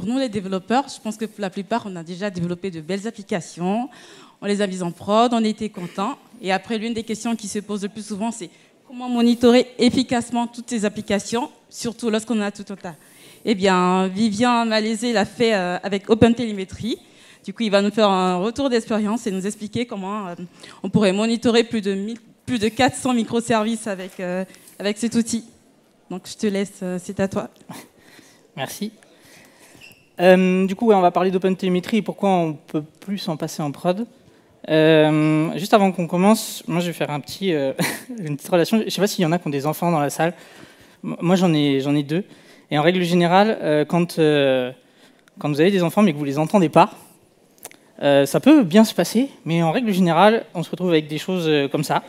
pour nous les développeurs, je pense que pour la plupart, on a déjà développé de belles applications, on les a mises en prod, on était contents. Et après, l'une des questions qui se pose le plus souvent, c'est comment monitorer efficacement toutes ces applications, surtout lorsqu'on a tout un tas. Eh bien, Vivien Malaisé l'a fait avec OpenTelemetry. Du coup, il va nous faire un retour d'expérience et nous expliquer comment on pourrait monitorer plus de 400 microservices avec cet outil. Donc, je te laisse, c'est à toi. Merci. Du coup, on va parler d'OpenTelemetry et pourquoi on peut plus s'en passer en prod. Juste avant qu'on commence, moi, je vais faire une petite relation. Je ne sais pas s'il y en a qui ont des enfants dans la salle. Moi, j'en ai 2. Et en règle générale, quand vous avez des enfants mais que vous ne les entendez pas, ça peut bien se passer, mais en règle générale, on se retrouve avec des choses comme ça,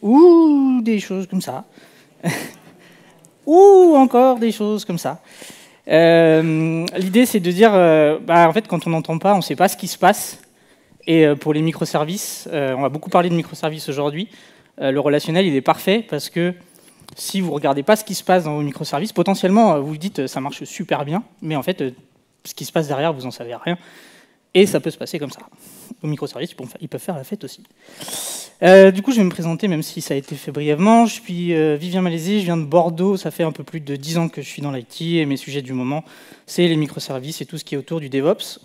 ou des choses comme ça, ou encore des choses comme ça. L'idée, c'est de dire, en fait, quand on n'entend pas, on ne sait pas ce qui se passe. Et pour les microservices, on va beaucoup parler de microservices aujourd'hui, le relationnel, il est parfait parce que si vous ne regardez pas ce qui se passe dans vos microservices, potentiellement, vous vous dites ça marche super bien, mais en fait, ce qui se passe derrière, vous n'en savez rien. Et ça peut se passer comme ça. Aux microservices, ils peuvent faire la fête aussi. Du coup, je vais me présenter, même si ça a été fait brièvement. Je suis Vivien Malaisé, je viens de Bordeaux. Ça fait un peu plus de 10 ans que je suis dans l'IT et mes sujets du moment, c'est les microservices et tout ce qui est autour du DevOps.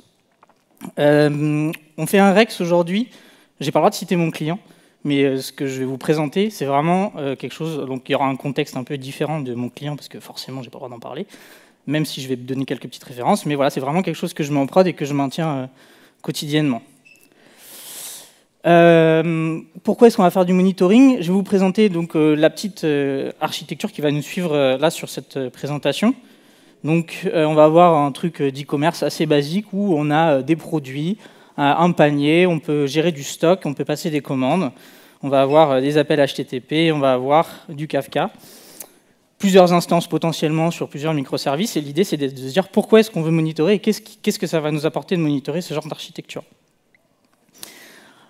On fait un Rex aujourd'hui. J'ai pas le droit de citer mon client. Mais ce que je vais vous présenter, c'est vraiment quelque chose... Donc il y aura un contexte un peu différent de mon client, parce que forcément, j'ai pas le droit d'en parler, même si je vais donner quelques petites références. Mais voilà, c'est vraiment quelque chose que je mets en prod et que je maintiens quotidiennement. Pourquoi est-ce qu'on va faire du monitoring? Je vais vous présenter donc, la petite architecture qui va nous suivre là sur cette présentation. Donc on va avoir un truc d'e-commerce assez basique où on a des produits, un panier, on peut gérer du stock, on peut passer des commandes, on va avoir des appels HTTP, on va avoir du Kafka, plusieurs instances potentiellement sur plusieurs microservices, et l'idée c'est de se dire pourquoi est-ce qu'on veut monitorer et qu'est-ce que ça va nous apporter de monitorer ce genre d'architecture.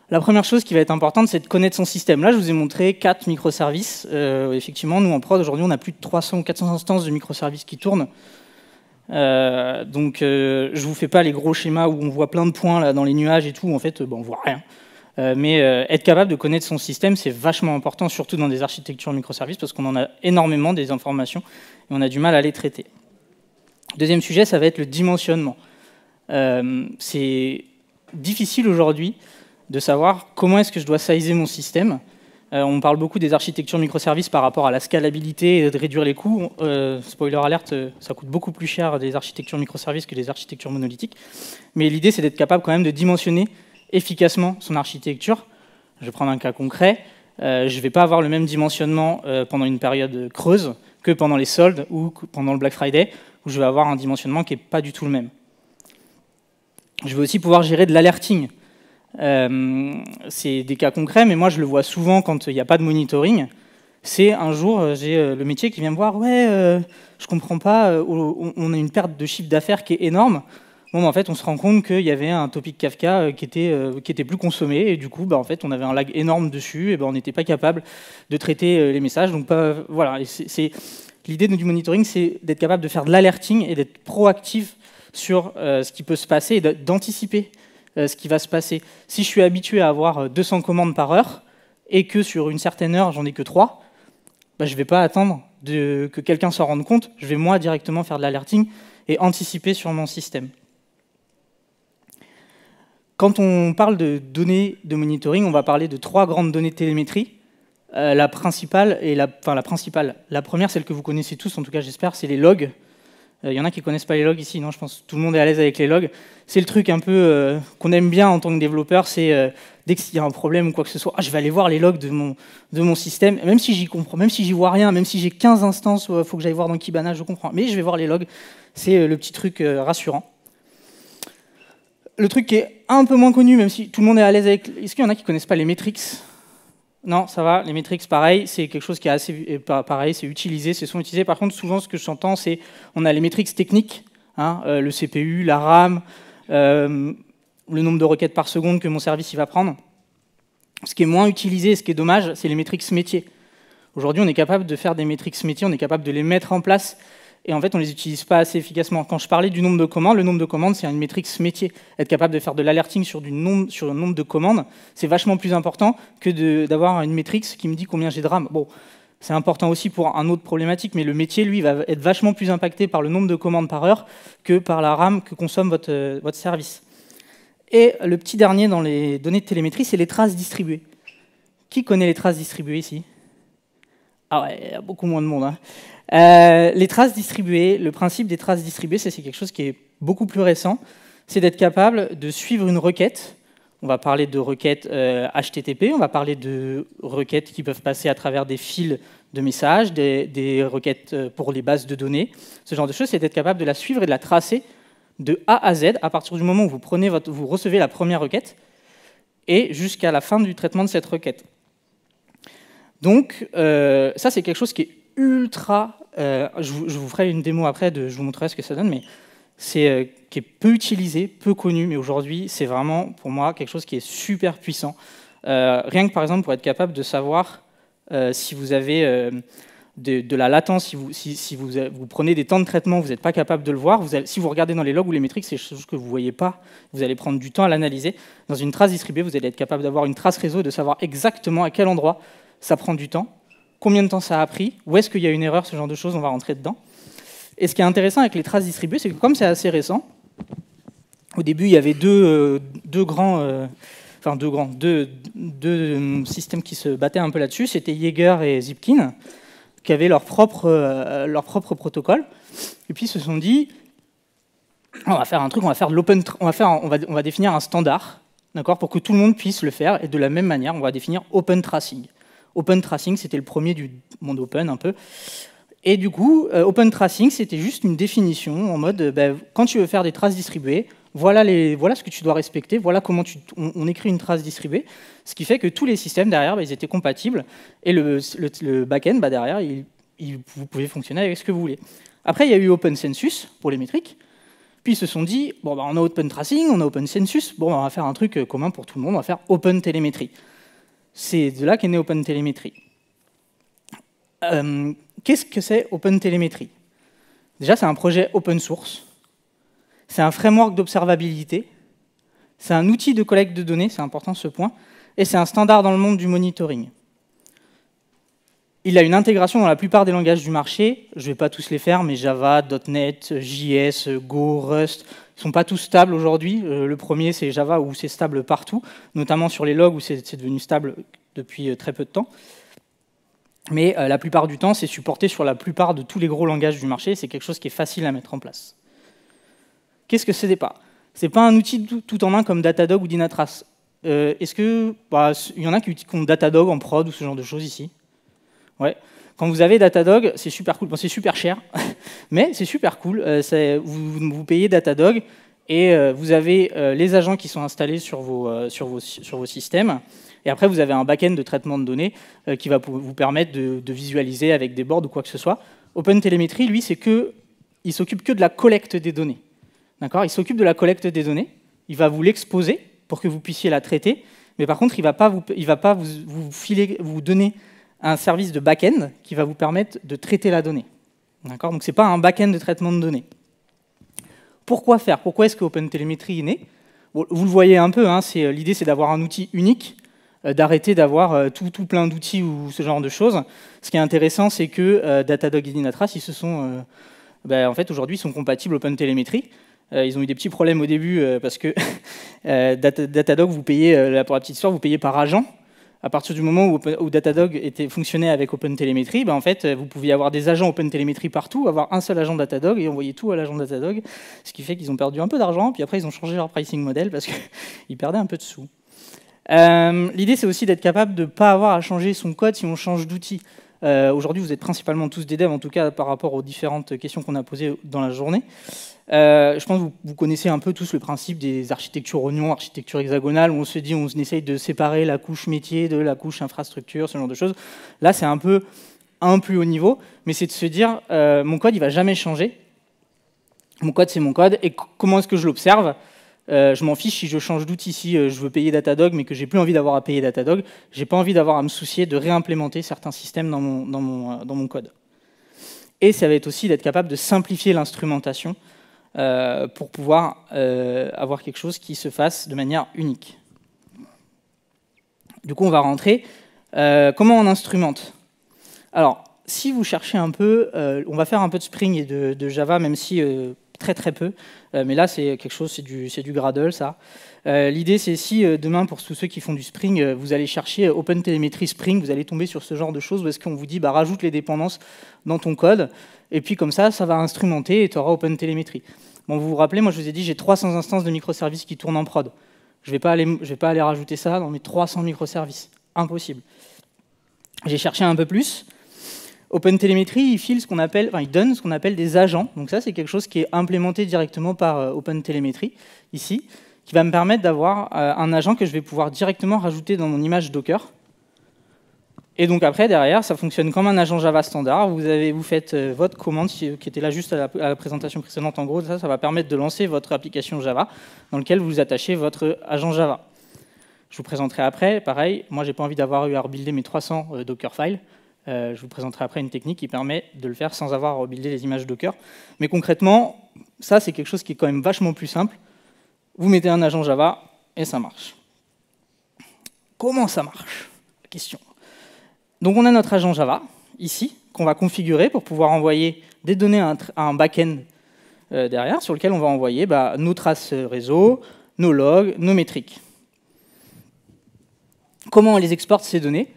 La première chose qui va être importante, c'est de connaître son système. Là, je vous ai montré 4 microservices. Effectivement, nous en prod, aujourd'hui, on a plus de 300 ou 400 instances de microservices qui tournent. Donc je ne vous fais pas les gros schémas où on voit plein de points là, dans les nuages et tout, en fait on ne voit rien. Mais être capable de connaître son système, c'est vachement important, surtout dans des architectures microservices, parce qu'on en a énormément des informations et on a du mal à les traiter. Deuxième sujet, ça va être le dimensionnement. C'est difficile aujourd'hui de savoir comment est-ce que je dois sizer mon système. On parle beaucoup des architectures microservices par rapport à la scalabilité et de réduire les coûts. Spoiler alerte, ça coûte beaucoup plus cher des architectures microservices que des architectures monolithiques. Mais l'idée, c'est d'être capable quand même de dimensionner efficacement son architecture. Je vais prendre un cas concret. Je ne vais pas avoir le même dimensionnement pendant une période creuse que pendant les soldes ou pendant le Black Friday, où je vais avoir un dimensionnement qui n'est pas du tout le même. Je vais aussi pouvoir gérer de l'alerting. C'est des cas concrets, mais moi je le vois souvent quand il n'y a pas de monitoring. C'est un jour, j'ai le métier qui vient me voir, ouais, je comprends pas, on a une perte de chiffre d'affaires qui est énorme. Bon, en fait, on se rend compte qu'il y avait un topic Kafka qui était plus consommé, et du coup, en fait, on avait un lag énorme dessus, et on n'était pas capable de traiter les messages. Donc, voilà, l'idée du monitoring, c'est d'être capable de faire de l'alerting et d'être proactif sur ce qui peut se passer et d'anticiper ce qui va se passer. Si je suis habitué à avoir 200 commandes par heure et que sur une certaine heure, j'en ai que 3, je ne vais pas attendre que quelqu'un s'en rende compte. Je vais moi directement faire de l'alerting et anticiper sur mon système. Quand on parle de données de monitoring, on va parler de 3 grandes données de télémétrie. La principale, la première, celle que vous connaissez tous, en tout cas j'espère, c'est les logs. Il y en a qui ne connaissent pas les logs ici, non, je pense que tout le monde est à l'aise avec les logs. C'est le truc un peu qu'on aime bien en tant que développeur, c'est dès qu'il y a un problème ou quoi que ce soit, je vais aller voir les logs de mon système, même si j'y comprends, même si j'y vois rien, même si j'ai 15 instances, il faut que j'aille voir dans Kibana, je comprends, mais je vais voir les logs, c'est le petit truc rassurant. Le truc qui est un peu moins connu, même si tout le monde est à l'aise avec... Est-ce qu'il y en a qui ne connaissent pas les metrics ? Non, ça va, les metrics, pareil, c'est quelque chose qui est assez pareil, c'est utilisé, c'est souvent utilisé. Par contre, souvent, ce que j'entends, c'est on a les metrics techniques, hein, le CPU, la RAM, le nombre de requêtes par seconde que mon service il va prendre. Ce qui est moins utilisé, ce qui est dommage, c'est les metrics métiers. Aujourd'hui, on est capable de faire des metrics métiers, on est capable de les mettre en place et en fait, on ne les utilise pas assez efficacement. Quand je parlais du nombre de commandes, le nombre de commandes, c'est une métrique métier. Être capable de faire de l'alerting sur un nombre de commandes, c'est vachement plus important que d'avoir une métrique qui me dit combien j'ai de RAM. Bon, c'est important aussi pour un autre problématique, mais le métier, lui, va être vachement plus impacté par le nombre de commandes par heure que par la RAM que consomme votre service. Et le petit dernier dans les données de télémétrie, c'est les traces distribuées. Qui connaît les traces distribuées ici? Ah ouais, il y a beaucoup moins de monde, hein. Les traces distribuées, le principe des traces distribuées, c'est quelque chose qui est beaucoup plus récent. C'est d'être capable de suivre une requête. On va parler de requêtes HTTP, on va parler de requêtes qui peuvent passer à travers des fils de messages, des requêtes pour les bases de données. Ce genre de choses, c'est d'être capable de la suivre et de la tracer de A à Z à partir du moment où vous recevez la première requête et jusqu'à la fin du traitement de cette requête. Donc, ça, c'est quelque chose qui est ultra... je vous ferai une démo après, je vous montrerai ce que ça donne, mais c'est qui est peu utilisé, peu connu, mais aujourd'hui, c'est vraiment, pour moi, quelque chose qui est super puissant. Rien que, par exemple, pour être capable de savoir si vous avez de la latence, si vous prenez des temps de traitement, vous n'êtes pas capable de le voir, si vous regardez dans les logs ou les métriques, c'est des choses que vous ne voyez pas, vous allez prendre du temps à l'analyser. Dans une trace distribuée, vous allez être capable d'avoir une trace réseau, de savoir exactement à quel endroit ça prend du temps, combien de temps ça a pris, où est-ce qu'il y a une erreur, ce genre de choses, on va rentrer dedans. Et ce qui est intéressant avec les traces distribuées, c'est que comme c'est assez récent, au début, il y avait deux systèmes qui se battaient un peu là-dessus, c'était Jaeger et Zipkin, qui avaient leur propre protocole. Et puis ils se sont dit, on va faire un truc, on va définir un standard, d'accord, pour que tout le monde puisse le faire. Et de la même manière, on va définir Open Tracing. Open Tracing, c'était le premier du monde open un peu. Et du coup, Open Tracing, c'était juste une définition en mode, quand tu veux faire des traces distribuées, voilà ce que tu dois respecter, voilà comment on écrit une trace distribuée, ce qui fait que tous les systèmes derrière, ils étaient compatibles, et le back-end, derrière, vous pouvez fonctionner avec ce que vous voulez. Après, il y a eu Open Census pour les métriques, puis ils se sont dit, bon, on a Open Tracing, on a Open Census, bon, on va faire un truc commun pour tout le monde, on va faire Open Télémétrie. C'est de là qu'est né Open Télémétrie. Qu'est-ce que c'est Open Télémétrie? Déjà, c'est un projet open source. C'est un framework d'observabilité. C'est un outil de collecte de données, c'est important ce point. Et c'est un standard dans le monde du monitoring. Il a une intégration dans la plupart des langages du marché. Je ne vais pas tous les faire, mais Java, .NET, JS, Go, Rust, ils ne sont pas tous stables aujourd'hui. Le premier, c'est Java, où c'est stable partout, notamment sur les logs, où c'est devenu stable depuis très peu de temps. Mais la plupart du temps, c'est supporté sur la plupart de tous les gros langages du marché. C'est quelque chose qui est facile à mettre en place. Qu'est-ce que ce n'est pas? Ce n'est pas un outil tout en un comme Datadog ou Dynatrace. Est-ce que il y en a qui ont Datadog en prod ou ce genre de choses ici? Ouais. Quand vous avez Datadog, c'est super cool. Bon, c'est super cher, mais c'est super cool. Vous payez Datadog et vous avez les agents qui sont installés sur vos systèmes. Et après, vous avez un back-end de traitement de données qui va vous permettre de visualiser avec des boards ou quoi que ce soit. OpenTelemetry, lui, il s'occupe que de la collecte des données. D'accord? Il s'occupe de la collecte des données. Il va vous l'exposer pour que vous puissiez la traiter. Mais par contre, il ne va pas vous donner un service de back-end qui va vous permettre de traiter la donnée. D'accord? Donc, ce n'est pas un back-end de traitement de données. Pourquoi faire? Pourquoi est-ce que OpenTelemetry est né? Bon, vous le voyez un peu, hein, l'idée, c'est d'avoir un outil unique, d'arrêter d'avoir tout plein d'outils ou ce genre de choses. Ce qui est intéressant, c'est que Datadog et Dynatrace, ils se sont, en fait, aujourd'hui, ils sont compatibles OpenTelemetry. Ils ont eu des petits problèmes au début parce que Datadog, vous payez, pour la petite histoire, vous payez par agent. À partir du moment où Datadog fonctionnait avec OpenTelemetry, en fait, vous pouviez avoir des agents OpenTelemetry partout, avoir un seul agent Datadog et envoyer tout à l'agent Datadog, ce qui fait qu'ils ont perdu un peu d'argent, puis après ils ont changé leur pricing model parce qu'ils perdaient un peu de sous. L'idée, c'est aussi d'être capable de ne pas avoir à changer son code si on change d'outil. Aujourd'hui, vous êtes principalement tous des devs, en tout cas par rapport aux différentes questions qu'on a posées dans la journée. Je pense que vous connaissez un peu tous le principe des architectures oignons, architecture hexagonale, où on se dit, on essaye de séparer la couche métier de la couche infrastructure, ce genre de choses. Là, c'est un peu à un plus haut niveau, mais c'est de se dire, mon code, il ne va jamais changer. Mon code, c'est mon code, et comment est-ce que je l'observe? Je m'en fiche si je change d'outil, si je veux payer Datadog, mais que j'ai plus envie d'avoir à payer Datadog. J'ai pas envie d'avoir à me soucier de réimplémenter certains systèmes dans mon code. Et ça va être aussi d'être capable de simplifier l'instrumentation pour pouvoir avoir quelque chose qui se fasse de manière unique. Du coup, on va rentrer. Comment on instrumente? Alors, si vous cherchez un peu, on va faire un peu de Spring et de Java, même si très très peu. Mais là, c'est quelque chose, c'est du Gradle, ça. L'idée, c'est si demain, pour tous ceux qui font du Spring, vous allez chercher OpenTelemetry Spring, vous allez tomber sur ce genre de choses où est-ce qu'on vous dit, bah, rajoute les dépendances dans ton code, et puis comme ça va instrumenter et tu auras OpenTelemetry. Bon, vous vous rappelez, moi je vous ai dit, j'ai 300 instances de microservices qui tournent en prod. Je vais pas aller rajouter ça dans mes 300 microservices. Impossible. J'ai cherché un peu plus. OpenTelemetry, il donne ce qu'on appelle des agents. Donc ça, c'est quelque chose qui est implémenté directement par OpenTelemetry, ici, qui va me permettre d'avoir un agent que je vais pouvoir directement rajouter dans mon image Docker. Et donc après, derrière, ça fonctionne comme un agent Java standard. Vous faites votre commande qui était là juste à la présentation précédente. En gros, ça va permettre de lancer votre application Java dans laquelle vous attachez votre agent Java. Je vous présenterai après. Pareil, moi, j'ai pas envie d'avoir eu à rebuilder mes 300 Dockerfiles. Je vous présenterai après une technique qui permet de le faire sans avoir à rebuilder les images Docker. Mais concrètement, ça, c'est quelque chose qui est quand même vachement plus simple. Vous mettez un agent Java et ça marche. Comment ça marche? Question. Donc on a notre agent Java, ici, qu'on va configurer pour pouvoir envoyer des données à un back-end derrière, sur lequel on va envoyer nos traces réseau, nos logs, nos métriques. Comment on les exporte, ces données?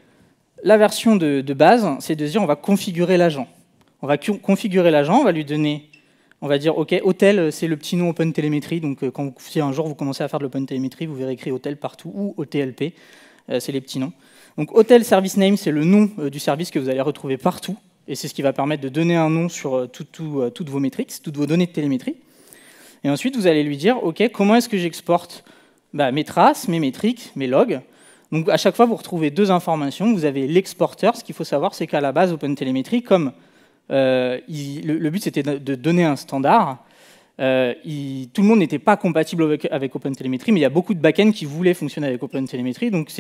La version de base, c'est de dire on va configurer l'agent. On va configurer l'agent, on va lui donner, on va dire, OK, Hotel, c'est le petit nom OpenTelemetry. Donc si un jour vous commencez à faire de l'OpenTelemetry, vous verrez écrit Hotel partout, ou OTLP, c'est les petits noms. Donc Hotel Service Name, c'est le nom du service que vous allez retrouver partout. Et c'est ce qui va permettre de donner un nom sur toutes vos métriques, toutes vos données de télémétrie. Et ensuite, vous allez lui dire, OK, comment est-ce que j'exporte mes traces, mes métriques, mes logs? Donc à chaque fois, vous retrouvez deux informations. Vous avez l'exporteur. Ce qu'il faut savoir, c'est qu'à la base, OpenTelemetry, comme le but c'était de donner un standard, tout le monde n'était pas compatible avec OpenTelemetry, mais il y a beaucoup de backends qui voulaient fonctionner avec OpenTelemetry. Donc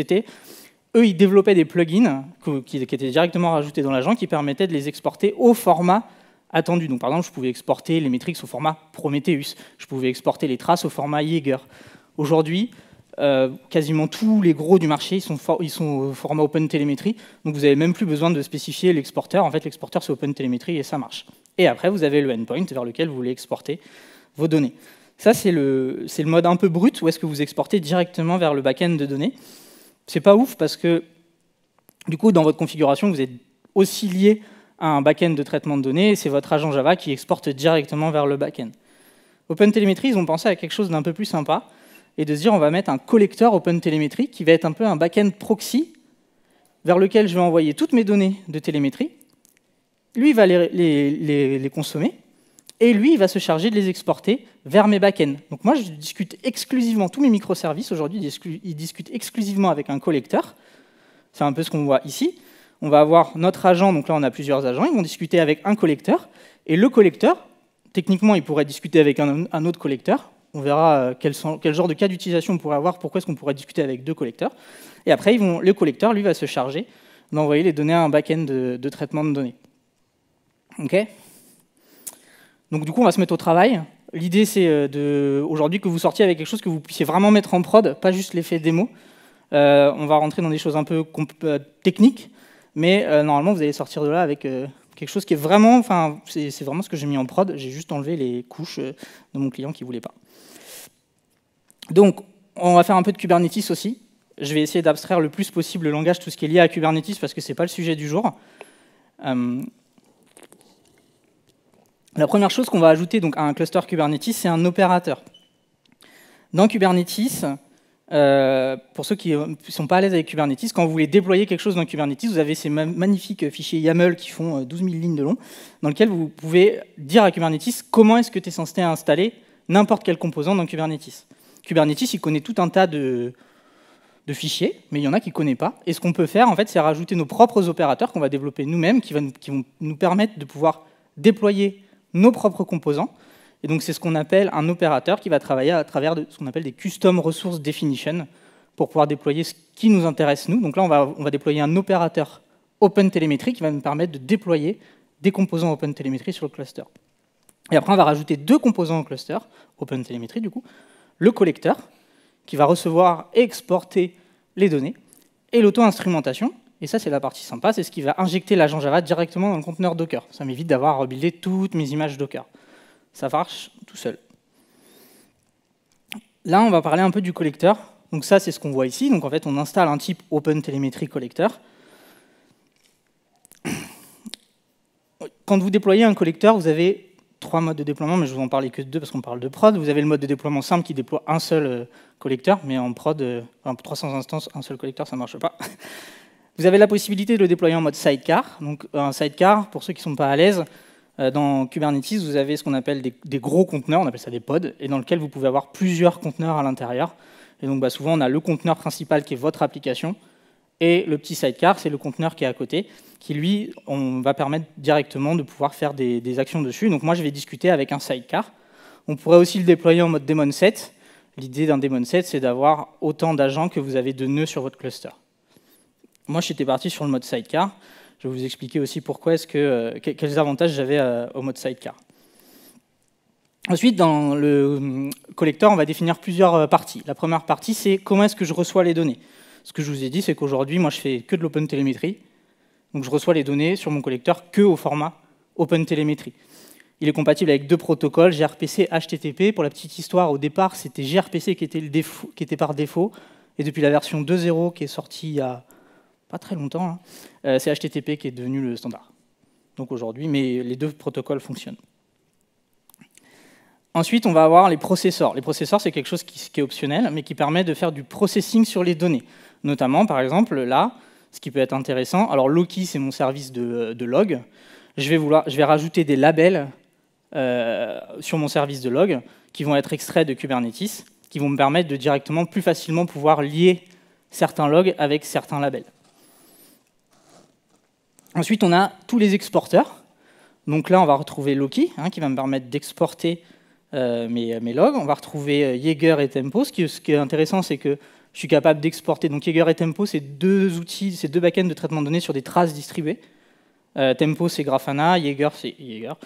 eux, ils développaient des plugins qui étaient directement rajoutés dans l'agent qui permettaient de les exporter au format attendu. Donc par exemple, je pouvais exporter les métriques au format Prometheus. Je pouvais exporter les traces au format Jaeger. Aujourd'hui, quasiment tous les gros du marché ils sont au format OpenTelemetry, donc vous n'avez même plus besoin de spécifier l'exporteur. En fait, l'exporteur, c'est OpenTelemetry et ça marche. Et après, vous avez le endpoint vers lequel vous voulez exporter vos données. Ça, c'est le mode un peu brut, où est-ce que vous exportez directement vers le back-end de données. C'est pas ouf, parce que du coup, dans votre configuration, vous êtes aussi lié à un back-end de traitement de données, et c'est votre agent Java qui exporte directement vers le back-end. OpenTelemetry, ils ont pensé à quelque chose d'un peu plus sympa, et de se dire on va mettre un collecteur OpenTelemetry qui va être un peu un back-end proxy vers lequel je vais envoyer toutes mes données de télémétrie. Lui, il va les consommer, et lui, il va se charger de les exporter vers mes back-ends. Donc moi, je discute exclusivement, tous mes microservices, aujourd'hui, ils discutent exclusivement avec un collecteur. C'est un peu ce qu'on voit ici. On va avoir notre agent, donc là, on a plusieurs agents, ils vont discuter avec un collecteur, et le collecteur, techniquement, il pourrait discuter avec un autre collecteur. On verra quel genre de cas d'utilisation on pourrait avoir, pourquoi est-ce qu'on pourrait discuter avec deux collecteurs. Et après, le collecteur, lui, va se charger d'envoyer les données à un back-end de traitement de données. OK ? Donc du coup, on va se mettre au travail. L'idée, c'est aujourd'hui que vous sortiez avec quelque chose que vous puissiez vraiment mettre en prod, pas juste l'effet démo. On va rentrer dans des choses un peu techniques, mais normalement, vous allez sortir de là avec quelque chose qui est vraiment, enfin, c'est vraiment ce que j'ai mis en prod. J'ai juste enlevé les couches de mon client qui ne voulait pas. Donc, on va faire un peu de Kubernetes aussi. Je vais essayer d'abstraire le plus possible le langage, tout ce qui est lié à Kubernetes, parce que ce n'est pas le sujet du jour. La première chose qu'on va ajouter donc, à un cluster Kubernetes, c'est un opérateur. Dans Kubernetes, pour ceux qui ne sont pas à l'aise avec Kubernetes, quand vous voulez déployer quelque chose dans Kubernetes, vous avez ces magnifiques fichiers YAML qui font 12 000 lignes de long, dans lesquels vous pouvez dire à Kubernetes comment est-ce que tu es censé installer n'importe quel composant dans Kubernetes. Kubernetes, il connaît tout un tas de fichiers, mais il y en a qu'il ne connaît pas. Et ce qu'on peut faire, en fait, c'est rajouter nos propres opérateurs qu'on va développer nous-mêmes, qui vont nous permettre de pouvoir déployer nos propres composants. Et donc, c'est ce qu'on appelle un opérateur qui va travailler à travers ce qu'on appelle des custom resource definition pour pouvoir déployer ce qui nous intéresse, nous. Donc là, on va déployer un opérateur OpenTelemetry qui va nous permettre de déployer des composants OpenTelemetry sur le cluster. Et après, on va rajouter 2 composants au cluster, OpenTelemetry du coup, le collecteur, qui va recevoir et exporter les données, et l'auto-instrumentation. Et ça, c'est la partie sympa, c'est ce qui va injecter l'agent Java directement dans le conteneur Docker. Ça m'évite d'avoir à rebuilder toutes mes images Docker. Ça marche tout seul. Là, on va parler un peu du collecteur. Donc ça, c'est ce qu'on voit ici. Donc en fait, on installe un type OpenTelemetry collector. Quand vous déployez un collecteur, vous avez 3 modes de déploiement, mais je vous en parlais que de 2 parce qu'on parle de prod. Vous avez le mode de déploiement simple qui déploie un seul collecteur, mais en prod, pour 300 instances, un seul collecteur, ça ne marche pas. Vous avez la possibilité de le déployer en mode sidecar. Donc un sidecar, pour ceux qui ne sont pas à l'aise, dans Kubernetes, vous avez ce qu'on appelle des gros conteneurs, on appelle ça des pods, et dans lequel vous pouvez avoir plusieurs conteneurs à l'intérieur. Et donc souvent, on a le conteneur principal qui est votre application, et le petit sidecar, c'est le conteneur qui est à côté, qui lui, on va permettre directement de pouvoir faire des actions dessus. Donc moi, je vais discuter avec un sidecar. On pourrait aussi le déployer en mode daemon set. L'idée d'un daemon set, c'est d'avoir autant d'agents que vous avez de nœuds sur votre cluster. Moi, j'étais parti sur le mode sidecar. Je vais vous expliquer aussi pourquoi quels avantages j'avais au mode sidecar. Ensuite, dans le collecteur, on va définir plusieurs parties. La première partie, c'est comment est-ce que je reçois les données. Ce que je vous ai dit, c'est qu'aujourd'hui, moi, je fais que de l'OpenTelemetry. Donc, je reçois les données sur mon collecteur que au format OpenTelemetry. Il est compatible avec 2 protocoles, gRPC, HTTP. Pour la petite histoire, au départ, c'était gRPC qui était par défaut. Et depuis la version 2.0 qui est sortie il y a pas très longtemps, c'est HTTP qui est devenu le standard. Donc aujourd'hui, mais les 2 protocoles fonctionnent. Ensuite, on va avoir les processors. Les processors, c'est quelque chose qui est optionnel, mais qui permet de faire du processing sur les données. Notamment, par exemple, là, ce qui peut être intéressant. Alors, Loki, c'est mon service de log. Je vais rajouter des labels sur mon service de log qui vont être extraits de Kubernetes, qui vont me permettre de directement, plus facilement, pouvoir lier certains logs avec certains labels. Ensuite, on a tous les exporteurs. Donc là, on va retrouver Loki, qui va me permettre d'exporter mes logs. On va retrouver Jaeger et Tempo. Ce qui est intéressant, c'est que je suis capable d'exporter. Donc Jaeger et Tempo, c'est 2 outils, c'est 2 backends de traitement de données sur des traces distribuées. Tempo, c'est Grafana, Jaeger, c'est Jaeger.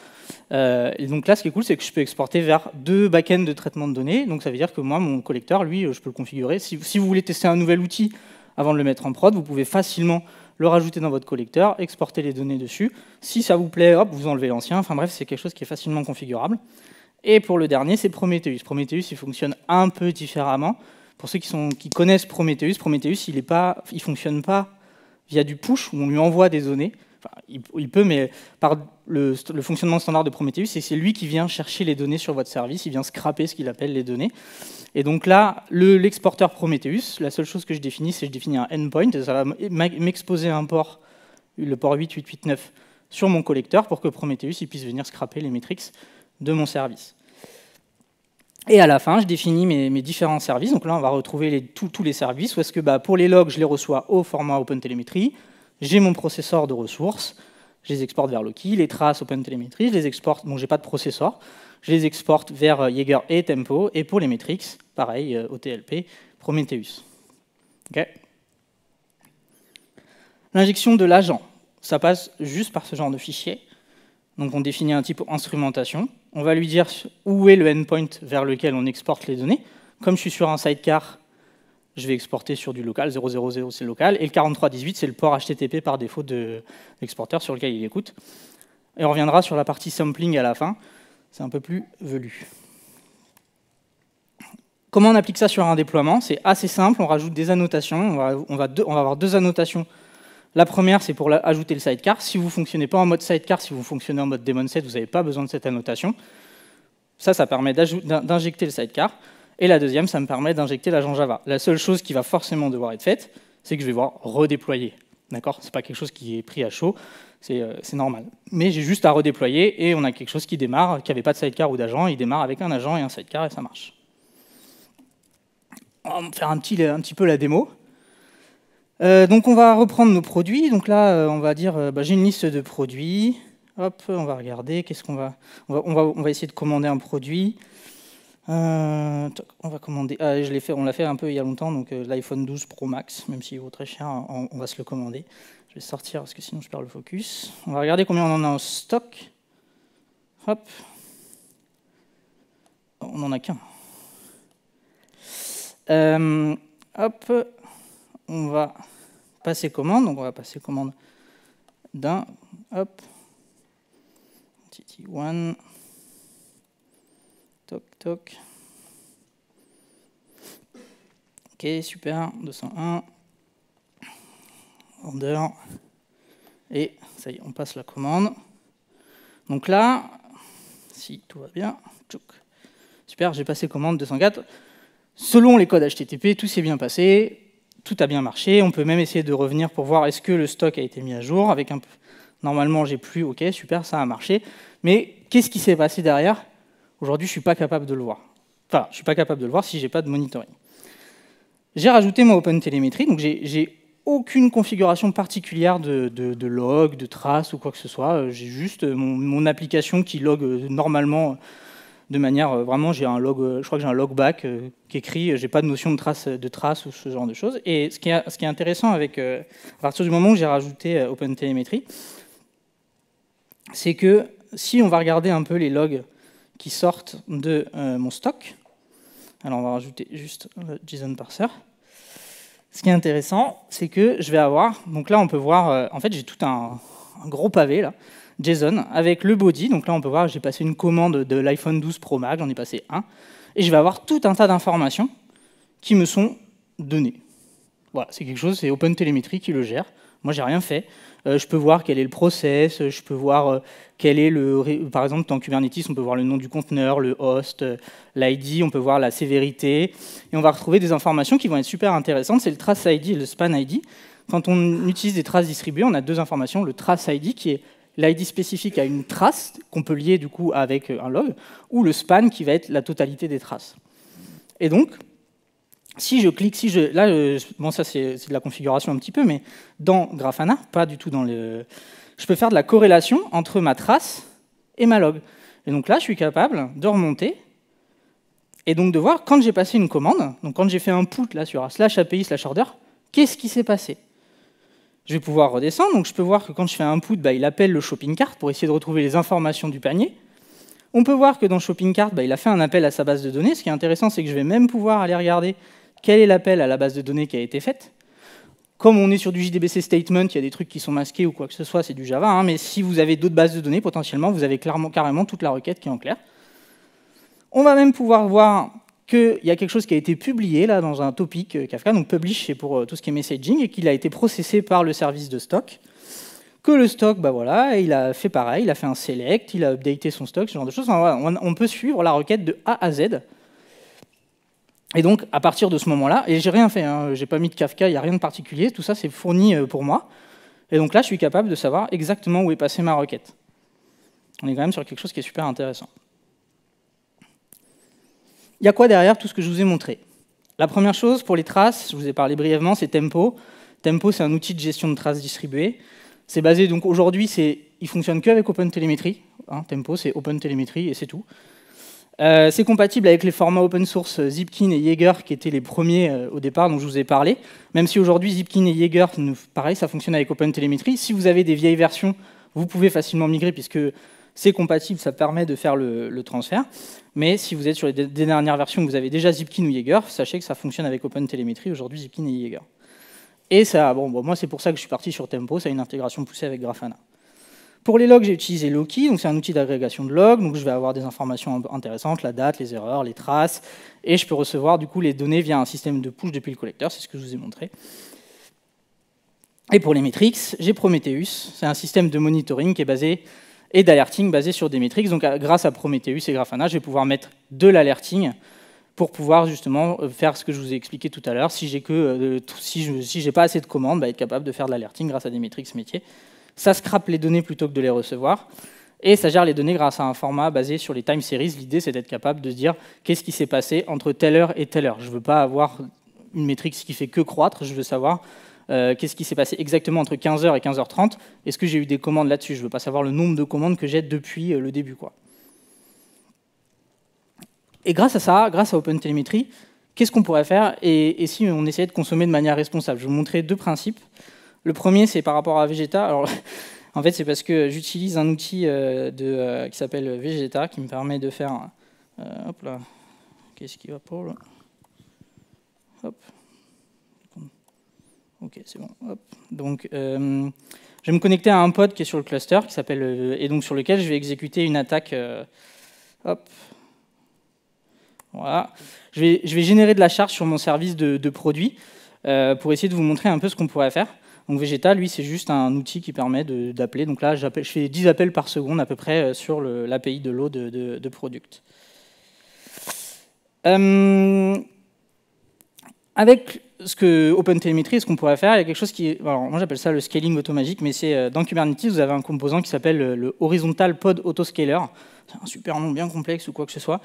Et donc là, ce qui est cool, c'est que je peux exporter vers 2 backends de traitement de données. Donc ça veut dire que moi, mon collecteur, lui, je peux le configurer. Si vous voulez tester un nouvel outil avant de le mettre en prod, vous pouvez facilement le rajouter dans votre collecteur, exporter les données dessus. Si ça vous plaît, hop, vous enlevez l'ancien. Enfin bref, c'est quelque chose qui est facilement configurable. Et pour le dernier, c'est Prometheus. Prometheus, il fonctionne un peu différemment. Pour ceux qui connaissent Prometheus, il ne fonctionne pas via du push où on lui envoie des données. Enfin, il peut, mais par le fonctionnement standard de Prometheus, c'est lui qui vient chercher les données sur votre service, il vient scraper ce qu'il appelle les données. Et donc là, l'exporteur Prometheus, la seule chose que je définis, c'est que je définis un endpoint, et ça va m'exposer un port, le port 8.8.8.9, sur mon collecteur pour que Prometheus puisse venir scraper les métriques de mon service. Et à la fin, je définis mes différents services. Donc là, on va retrouver tous les services, où est-ce que pour les logs, je les reçois au format OpenTelemetry. J'ai mon processeur de ressources, je les exporte vers Loki, les traces OpenTelemetry, je les exporte, bon, j'ai pas de processeur, je les exporte vers Jaeger et Tempo, et pour les métriques, pareil, OTLP, Prometheus. Okay. L'injection de l'agent, ça passe juste par ce genre de fichier. Donc on définit un type instrumentation, on va lui dire où est le endpoint vers lequel on exporte les données. Comme je suis sur un sidecar, je vais exporter sur du local, 000 c'est le local, et le 4318 c'est le port HTTP par défaut de l'exporteur sur lequel il écoute. Et on reviendra sur la partie sampling à la fin, c'est un peu plus velu. Comment on applique ça sur un déploiement? C'est assez simple, on rajoute des annotations, on va avoir 2 annotations. La première, c'est pour ajouter le sidecar. Si vous ne fonctionnez pas en mode sidecar, si vous fonctionnez en mode daemon set, vous n'avez pas besoin de cette annotation. Ça permet d'injecter le sidecar. Et la deuxième, ça me permet d'injecter l'agent Java. La seule chose qui va forcément devoir être faite, c'est que je vais devoir redéployer. D'accord? Ce n'est pas quelque chose qui est pris à chaud, c'est normal. Mais j'ai juste à redéployer et on a quelque chose qui démarre, qui n'avait pas de sidecar ou d'agent, il démarre avec un agent et un sidecar et ça marche. On va faire un petit peu la démo. Donc on va reprendre nos produits. Donc là, on va dire, j'ai une liste de produits. Hop, on va regarder. Qu'est-ce qu'on va on va essayer de commander un produit. On va commander. On l'a fait un peu il y a longtemps. Donc l'iPhone 12 Pro Max, même s'il vaut très cher, on va se le commander. Je vais sortir parce que sinon je perds le focus. On va regarder combien on en a en stock. Hop. On n'en a qu'un. Hop. On va passer commande. Donc on va passer commande d'un. Hop. TT1. Toc, toc. Ok, super. 201. Order. Et ça y est, on passe la commande. Donc là, si tout va bien, tchouk. Super, j'ai passé commande 204. Selon les codes HTTP, tout s'est bien passé, tout a bien marché. On peut même essayer de revenir pour voir est-ce que le stock a été mis à jour. Avec un... Normalement, j'ai plus, ok, super, ça a marché. Mais qu'est-ce qui s'est passé derrière? Aujourd'hui, je ne suis pas capable de le voir. Enfin, je ne suis pas capable de le voir si je n'ai pas de monitoring. J'ai rajouté mon OpenTelemetry, donc j'ai aucune configuration particulière de log, de trace ou quoi que ce soit. J'ai juste mon application qui log normalement de manière vraiment, j'ai un log, je crois que j'ai un logback qui écrit, j'ai pas de notion de trace ou ce genre de choses. Et ce qui est intéressant avec, à partir du moment où j'ai rajouté OpenTelemetry, c'est que si on va regarder un peu les logs qui sortent de mon stock, alors on va rajouter juste le JSON parser. Ce qui est intéressant, c'est que je vais avoir, donc là on peut voir, en fait j'ai tout un gros pavé là, JSON, avec le body, donc là on peut voir, j'ai passé une commande de l'iPhone 12 Pro Max, j'en ai passé un, et je vais avoir tout un tas d'informations qui me sont données. Voilà, c'est quelque chose, c'est OpenTelemetry qui le gère, moi j'ai rien fait. Je peux voir quel est le process, je peux voir quel est le... Par exemple, dans Kubernetes, on peut voir le nom du conteneur, le host, l'ID, on peut voir la sévérité, et on va retrouver des informations qui vont être super intéressantes. C'est le trace ID et le span ID. Quand on utilise des traces distribuées, on a deux informations. Le trace ID, qui est l'ID spécifique à une trace, qu'on peut lier du coup avec un log, ou le span, qui va être la totalité des traces. Et donc, si je clique, là, bon, ça c'est de la configuration un petit peu, mais dans Grafana, pas du tout dans le... Je peux faire de la corrélation entre ma trace et ma log. Et donc là, je suis capable de remonter et donc de voir quand j'ai passé une commande, donc quand j'ai fait un put là sur un /API/order, qu'est-ce qui s'est passé? Je vais pouvoir redescendre, donc je peux voir que quand je fais un put, il appelle le shopping cart pour essayer de retrouver les informations du panier. On peut voir que dans shopping cart, il a fait un appel à sa base de données. Ce qui est intéressant, c'est que je vais même pouvoir aller regarder quel est l'appel à la base de données qui a été faite. Comme on est sur du JDBC statement, il y a des trucs qui sont masqués ou quoi que ce soit, c'est du Java, hein, mais si vous avez d'autres bases de données, potentiellement, vous avez carrément toute la requête qui est en clair. On va même pouvoir voir qu'il y a quelque chose qui a été publié là, dans un topic Kafka, donc publish, c'est pour tout ce qui est messaging, et qu'il a été processé par le service de stock. Que le stock, voilà, il a fait pareil, il a fait un select, il a updaté son stock, ce genre de choses. Enfin, voilà, on peut suivre la requête de A à Z. Et donc, à partir de ce moment-là, et j'ai rien fait, hein, j'ai pas mis de Kafka, il n'y a rien de particulier, tout ça c'est fourni pour moi. Et donc là, je suis capable de savoir exactement où est passée ma requête. On est quand même sur quelque chose qui est super intéressant. Il y a quoi derrière tout ce que je vous ai montré? La première chose, pour les traces, je vous ai parlé brièvement, c'est Tempo. Tempo, c'est un outil de gestion de traces distribuées. C'est basé, donc aujourd'hui, il fonctionne qu'avec OpenTelemetry. Hein, Tempo, c'est OpenTelemetry et c'est tout. C'est compatible avec les formats open source Zipkin et Jaeger qui étaient les premiers au départ dont je vous ai parlé. Même si aujourd'hui Zipkin et Jaeger, pareil, ça fonctionne avec OpenTelemetry. Si vous avez des vieilles versions, vous pouvez facilement migrer puisque c'est compatible, ça permet de faire le transfert. Mais si vous êtes sur les dernières versions, vous avez déjà Zipkin ou Jaeger, sachez que ça fonctionne avec OpenTelemetry aujourd'hui, Zipkin et Jaeger. Et ça, moi c'est pour ça que je suis parti sur Tempo, ça a une intégration poussée avec Grafana. Pour les logs, j'ai utilisé Loki, donc c'est un outil d'agrégation de logs, donc je vais avoir des informations intéressantes, la date, les erreurs, les traces, et je peux recevoir du coup les données via un système de push depuis le collecteur, c'est ce que je vous ai montré. Et pour les metrics, j'ai Prometheus, c'est un système de monitoring qui est basé, et d'alerting basé sur des metrics, donc grâce à Prometheus et Grafana, je vais pouvoir mettre de l'alerting pour pouvoir justement faire ce que je vous ai expliqué tout à l'heure, si j'ai pas assez de commandes, être capable de faire de l'alerting grâce à des metrics métiers. Ça scrape les données plutôt que de les recevoir. Et ça gère les données grâce à un format basé sur les time series. L'idée, c'est d'être capable de se dire qu'est-ce qui s'est passé entre telle heure et telle heure. Je ne veux pas avoir une métrique qui fait que croître. Je veux savoir qu'est-ce qui s'est passé exactement entre 15h et 15h30. Est-ce que j'ai eu des commandes là-dessus? Je ne veux pas savoir le nombre de commandes que j'ai depuis le début, quoi. Et grâce à ça, grâce à OpenTelemetry, qu'est-ce qu'on pourrait faire et si on essayait de consommer de manière responsable? Je vais vous montrer deux principes. Le premier, c'est par rapport à Vegeta. Alors, en fait, c'est parce que j'utilise un outil qui s'appelle Vegeta, qui me permet de faire... hop là, qu'est-ce qui va pas là? Hop. Ok, c'est bon. Hop. Donc, je vais me connecter à un pod qui est sur le cluster, qui s'appelle et donc sur lequel je vais exécuter une attaque. Hop. Voilà. Je vais générer de la charge sur mon service de produit pour essayer de vous montrer un peu ce qu'on pourrait faire. Donc Vegeta, lui, c'est juste un outil qui permet d'appeler. Donc là, je fais 10 appels par seconde à peu près sur l'API de l'eau de Product. Avec OpenTelemetry, ce qu'on pourrait faire, il y a quelque chose qui est... Alors, moi, j'appelle ça le scaling automagique, mais c'est dans Kubernetes, vous avez un composant qui s'appelle le Horizontal Pod Autoscaler. C'est un super nom bien complexe ou quoi que ce soit.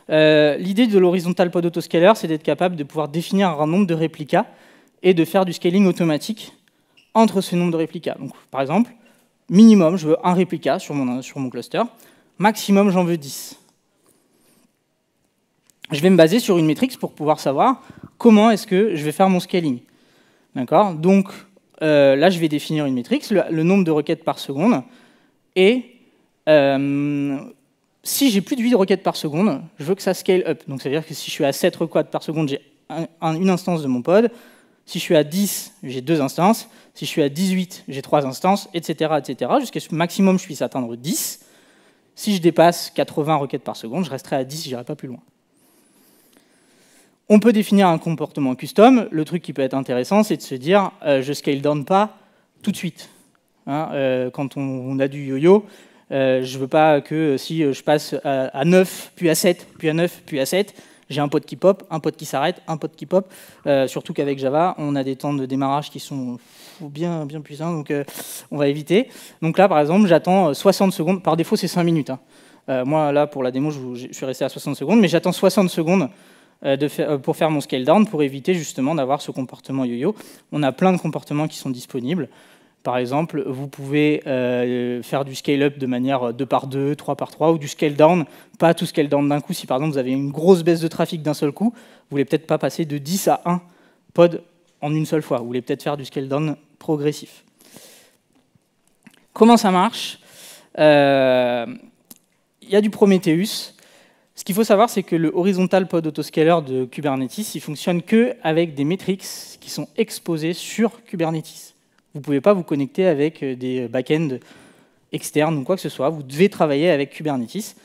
L'idée de l'Horizontal Pod Autoscaler, c'est d'être capable de pouvoir définir un nombre de réplicas et de faire du scaling automatique entre ce nombre de réplicas. Donc, par exemple, minimum, je veux un réplica sur mon cluster. Maximum, j'en veux 10. Je vais me baser sur une métrique pour pouvoir savoir comment est-ce que je vais faire mon scaling. D'accord? Donc, là, je vais définir une métrique, le nombre de requêtes par seconde. Et si j'ai plus de 8 requêtes par seconde, je veux que ça scale up. Donc, ça veut dire que si je suis à 7 requêtes par seconde, j'ai une instance de mon pod. Si je suis à 10, j'ai 2 instances. Si je suis à 18, j'ai 3 instances, etc. etc. jusqu'à ce maximum, je puisse atteindre 10. Si je dépasse 80 requêtes par seconde, je resterai à 10, je n'irai pas plus loin. On peut définir un comportement custom. Le truc qui peut être intéressant, c'est de se dire je scale down pas tout de suite. Hein, quand on a du yo-yo, je ne veux pas que si je passe à 9, puis à 7, puis à 9, puis à 7, j'ai un pod qui pop, un pod qui s'arrête, un pod qui pop. Surtout qu'avec Java, on a des temps de démarrage qui sont bien puissants, donc on va éviter. Donc là, par exemple, j'attends 60 secondes. Par défaut, c'est 5 minutes. Hein. Moi, là, pour la démo, je suis resté à 60 secondes, mais j'attends 60 secondes pour faire mon scale down, pour éviter justement d'avoir ce comportement yo-yo. On a plein de comportements qui sont disponibles. Par exemple, vous pouvez faire du scale up de manière 2 par 2, 3 par 3, ou du scale down, pas tout scale down d'un coup. Si par exemple vous avez une grosse baisse de trafic d'un seul coup, vous voulez peut-être pas passer de 10 à 1 pod en une seule fois. Vous voulez peut-être faire du scale down progressif. Comment ça marche? Il y a du Prometheus. Ce qu'il faut savoir, c'est que le Horizontal Pod Autoscaler de Kubernetes, il fonctionne qu'avec des metrics qui sont exposés sur Kubernetes. Vous ne pouvez pas vous connecter avec des back-ends externes ou quoi que ce soit. Vous devez travailler avec Kubernetes.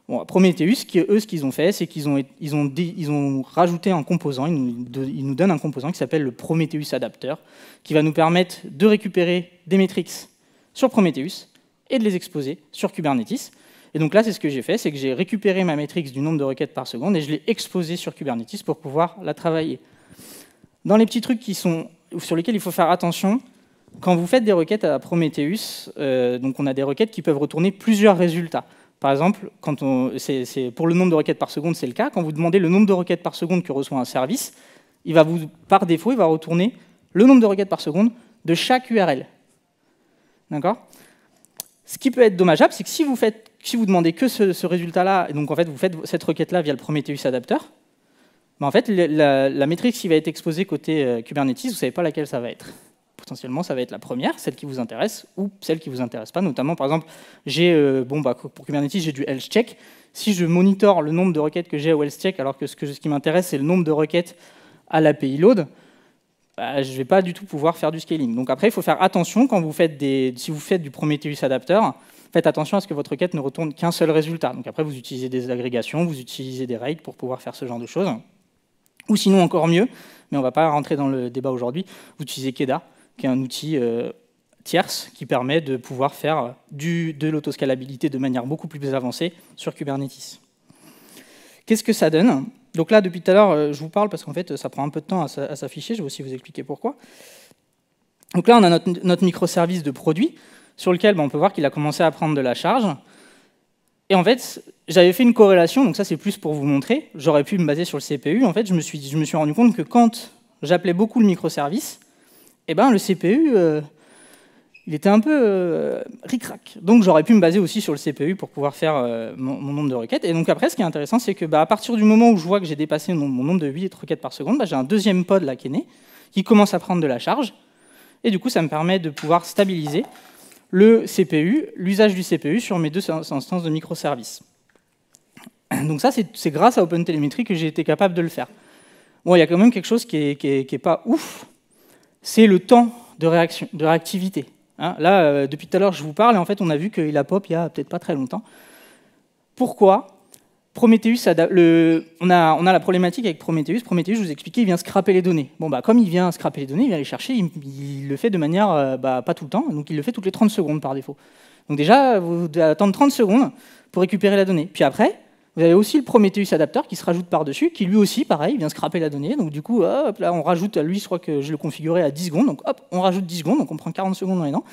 Bon, Prometheus, ce qu'ils ont fait, c'est qu'ils ont rajouté un composant. Ils nous donnent un composant qui s'appelle le Prometheus Adapter, qui va nous permettre de récupérer des metrics sur Prometheus et de les exposer sur Kubernetes. Et donc là, c'est ce que j'ai fait, c'est que j'ai récupéré ma métrique du nombre de requêtes par seconde et je l'ai exposée sur Kubernetes pour pouvoir la travailler. Dans les petits trucs sur lesquels il faut faire attention, quand vous faites des requêtes à Prometheus, donc on a des requêtes qui peuvent retourner plusieurs résultats. Par exemple, pour le nombre de requêtes par seconde, c'est le cas. Quand vous demandez le nombre de requêtes par seconde que reçoit un service, par défaut, il va retourner le nombre de requêtes par seconde de chaque URL. D'accord ? Ce qui peut être dommageable, c'est que si vous demandez que ce résultat-là, et donc en fait vous faites cette requête-là via le Prometheus Adapter, ben en fait la métrique qui va être exposée côté Kubernetes, vous ne savez pas laquelle ça va être. Potentiellement, ça va être la première, celle qui vous intéresse, ou celle qui ne vous intéresse pas. Notamment, par exemple, pour Kubernetes, j'ai du health check. Si je monitore le nombre de requêtes que j'ai au health check, alors que ce qui m'intéresse, c'est le nombre de requêtes à l'API load, bah, je ne vais pas du tout pouvoir faire du scaling. Donc après, il faut faire attention quand si vous faites du Prometheus Adapter, faites attention à ce que votre requête ne retourne qu'un seul résultat. Donc après, vous utilisez des agrégations, vous utilisez des RAID pour pouvoir faire ce genre de choses. Ou sinon, encore mieux, mais on ne va pas rentrer dans le débat aujourd'hui, vous utilisez Keda, qui est un outil tierce qui permet de pouvoir faire de l'autoscalabilité de manière beaucoup plus avancée sur Kubernetes. Qu'est-ce que ça donne ? Donc là, depuis tout à l'heure, je vous parle parce qu'en fait, ça prend un peu de temps à s'afficher. Je vais aussi vous expliquer pourquoi. Donc là, on a notre microservice de produit sur lequel on peut voir qu'il a commencé à prendre de la charge. Et en fait, j'avais fait une corrélation, donc ça, c'est plus pour vous montrer. J'aurais pu me baser sur le CPU. En fait, je me suis rendu compte que quand j'appelais beaucoup le microservice, eh ben, le CPU, il était un peu ric-rac. Donc j'aurais pu me baser aussi sur le CPU pour pouvoir faire mon nombre de requêtes. Et donc après, ce qui est intéressant, c'est que à partir du moment où je vois que j'ai dépassé mon nombre de 8 requêtes par seconde, j'ai un deuxième pod là qui est né, qui commence à prendre de la charge. Et du coup, ça me permet de pouvoir stabiliser le CPU, l'usage du CPU sur mes 2 instances de microservices. Donc ça, c'est grâce à OpenTelemetry que j'ai été capable de le faire. Bon, il y a quand même quelque chose qui est pas ouf, c'est le temps de réactivité. Hein, là, depuis tout à l'heure, je vous parle, et en fait, on a vu qu'il a pop il y a peut-être pas très longtemps. Pourquoi Prometheus, on a la problématique avec Prometheus. Prometheus, je vous expliquais, il vient scraper les données. Bon, bah, comme il vient scraper les données, il vient les chercher, il le fait de manière, pas tout le temps, donc il le fait toutes les 30 secondes par défaut. Donc déjà, vous devez attendre 30 secondes pour récupérer la donnée. Puis après, vous avez aussi le Prometheus Adapter qui se rajoute par-dessus, qui lui aussi, pareil, vient scraper la donnée. Donc du coup, hop, là, on rajoute, lui, je crois que je le configurais à 10 secondes. Donc hop, on rajoute 10 secondes, donc on prend 40 secondes dans les dents.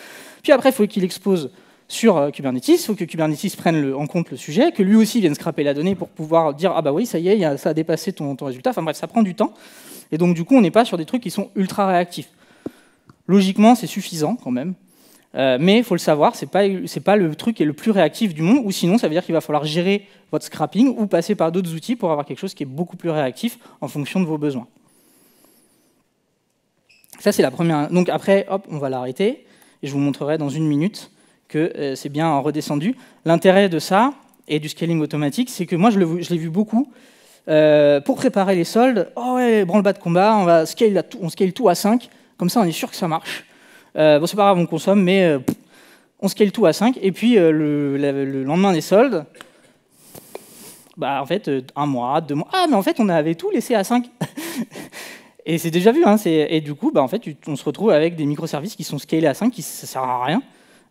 Puis après, il faut qu'il expose sur Kubernetes, il faut que Kubernetes prenne en compte le sujet, que lui aussi vienne scraper la donnée pour pouvoir dire « Ah bah oui, ça y est, ça a dépassé ton résultat ». Enfin bref, ça prend du temps. Et donc du coup, on n'est pas sur des trucs qui sont ultra réactifs. Logiquement, c'est suffisant quand même. Mais il faut le savoir, c'est pas le truc qui est le plus réactif du monde, ou sinon ça veut dire qu'il va falloir gérer votre scrapping ou passer par d'autres outils pour avoir quelque chose qui est beaucoup plus réactif en fonction de vos besoins. Ça, c'est la première. Donc après, hop, on va l'arrêter, et je vous montrerai dans 1 minute que c'est bien redescendu. L'intérêt de ça, et du scaling automatique, c'est que moi, je l'ai vu beaucoup. Pour préparer les soldes, oh ouais, branle-bas de combat, on scale tout à 5, comme ça on est sûr que ça marche. Bon, c'est pas grave, on consomme, mais on scale tout à 5. Et puis, le lendemain des soldes, bah, en fait, 1 mois, 2 mois... Ah, mais en fait, on avait tout laissé à 5. Et c'est déjà vu. Hein, et du coup, bah, en fait, on se retrouve avec des microservices qui sont scalés à 5, ça sert à rien.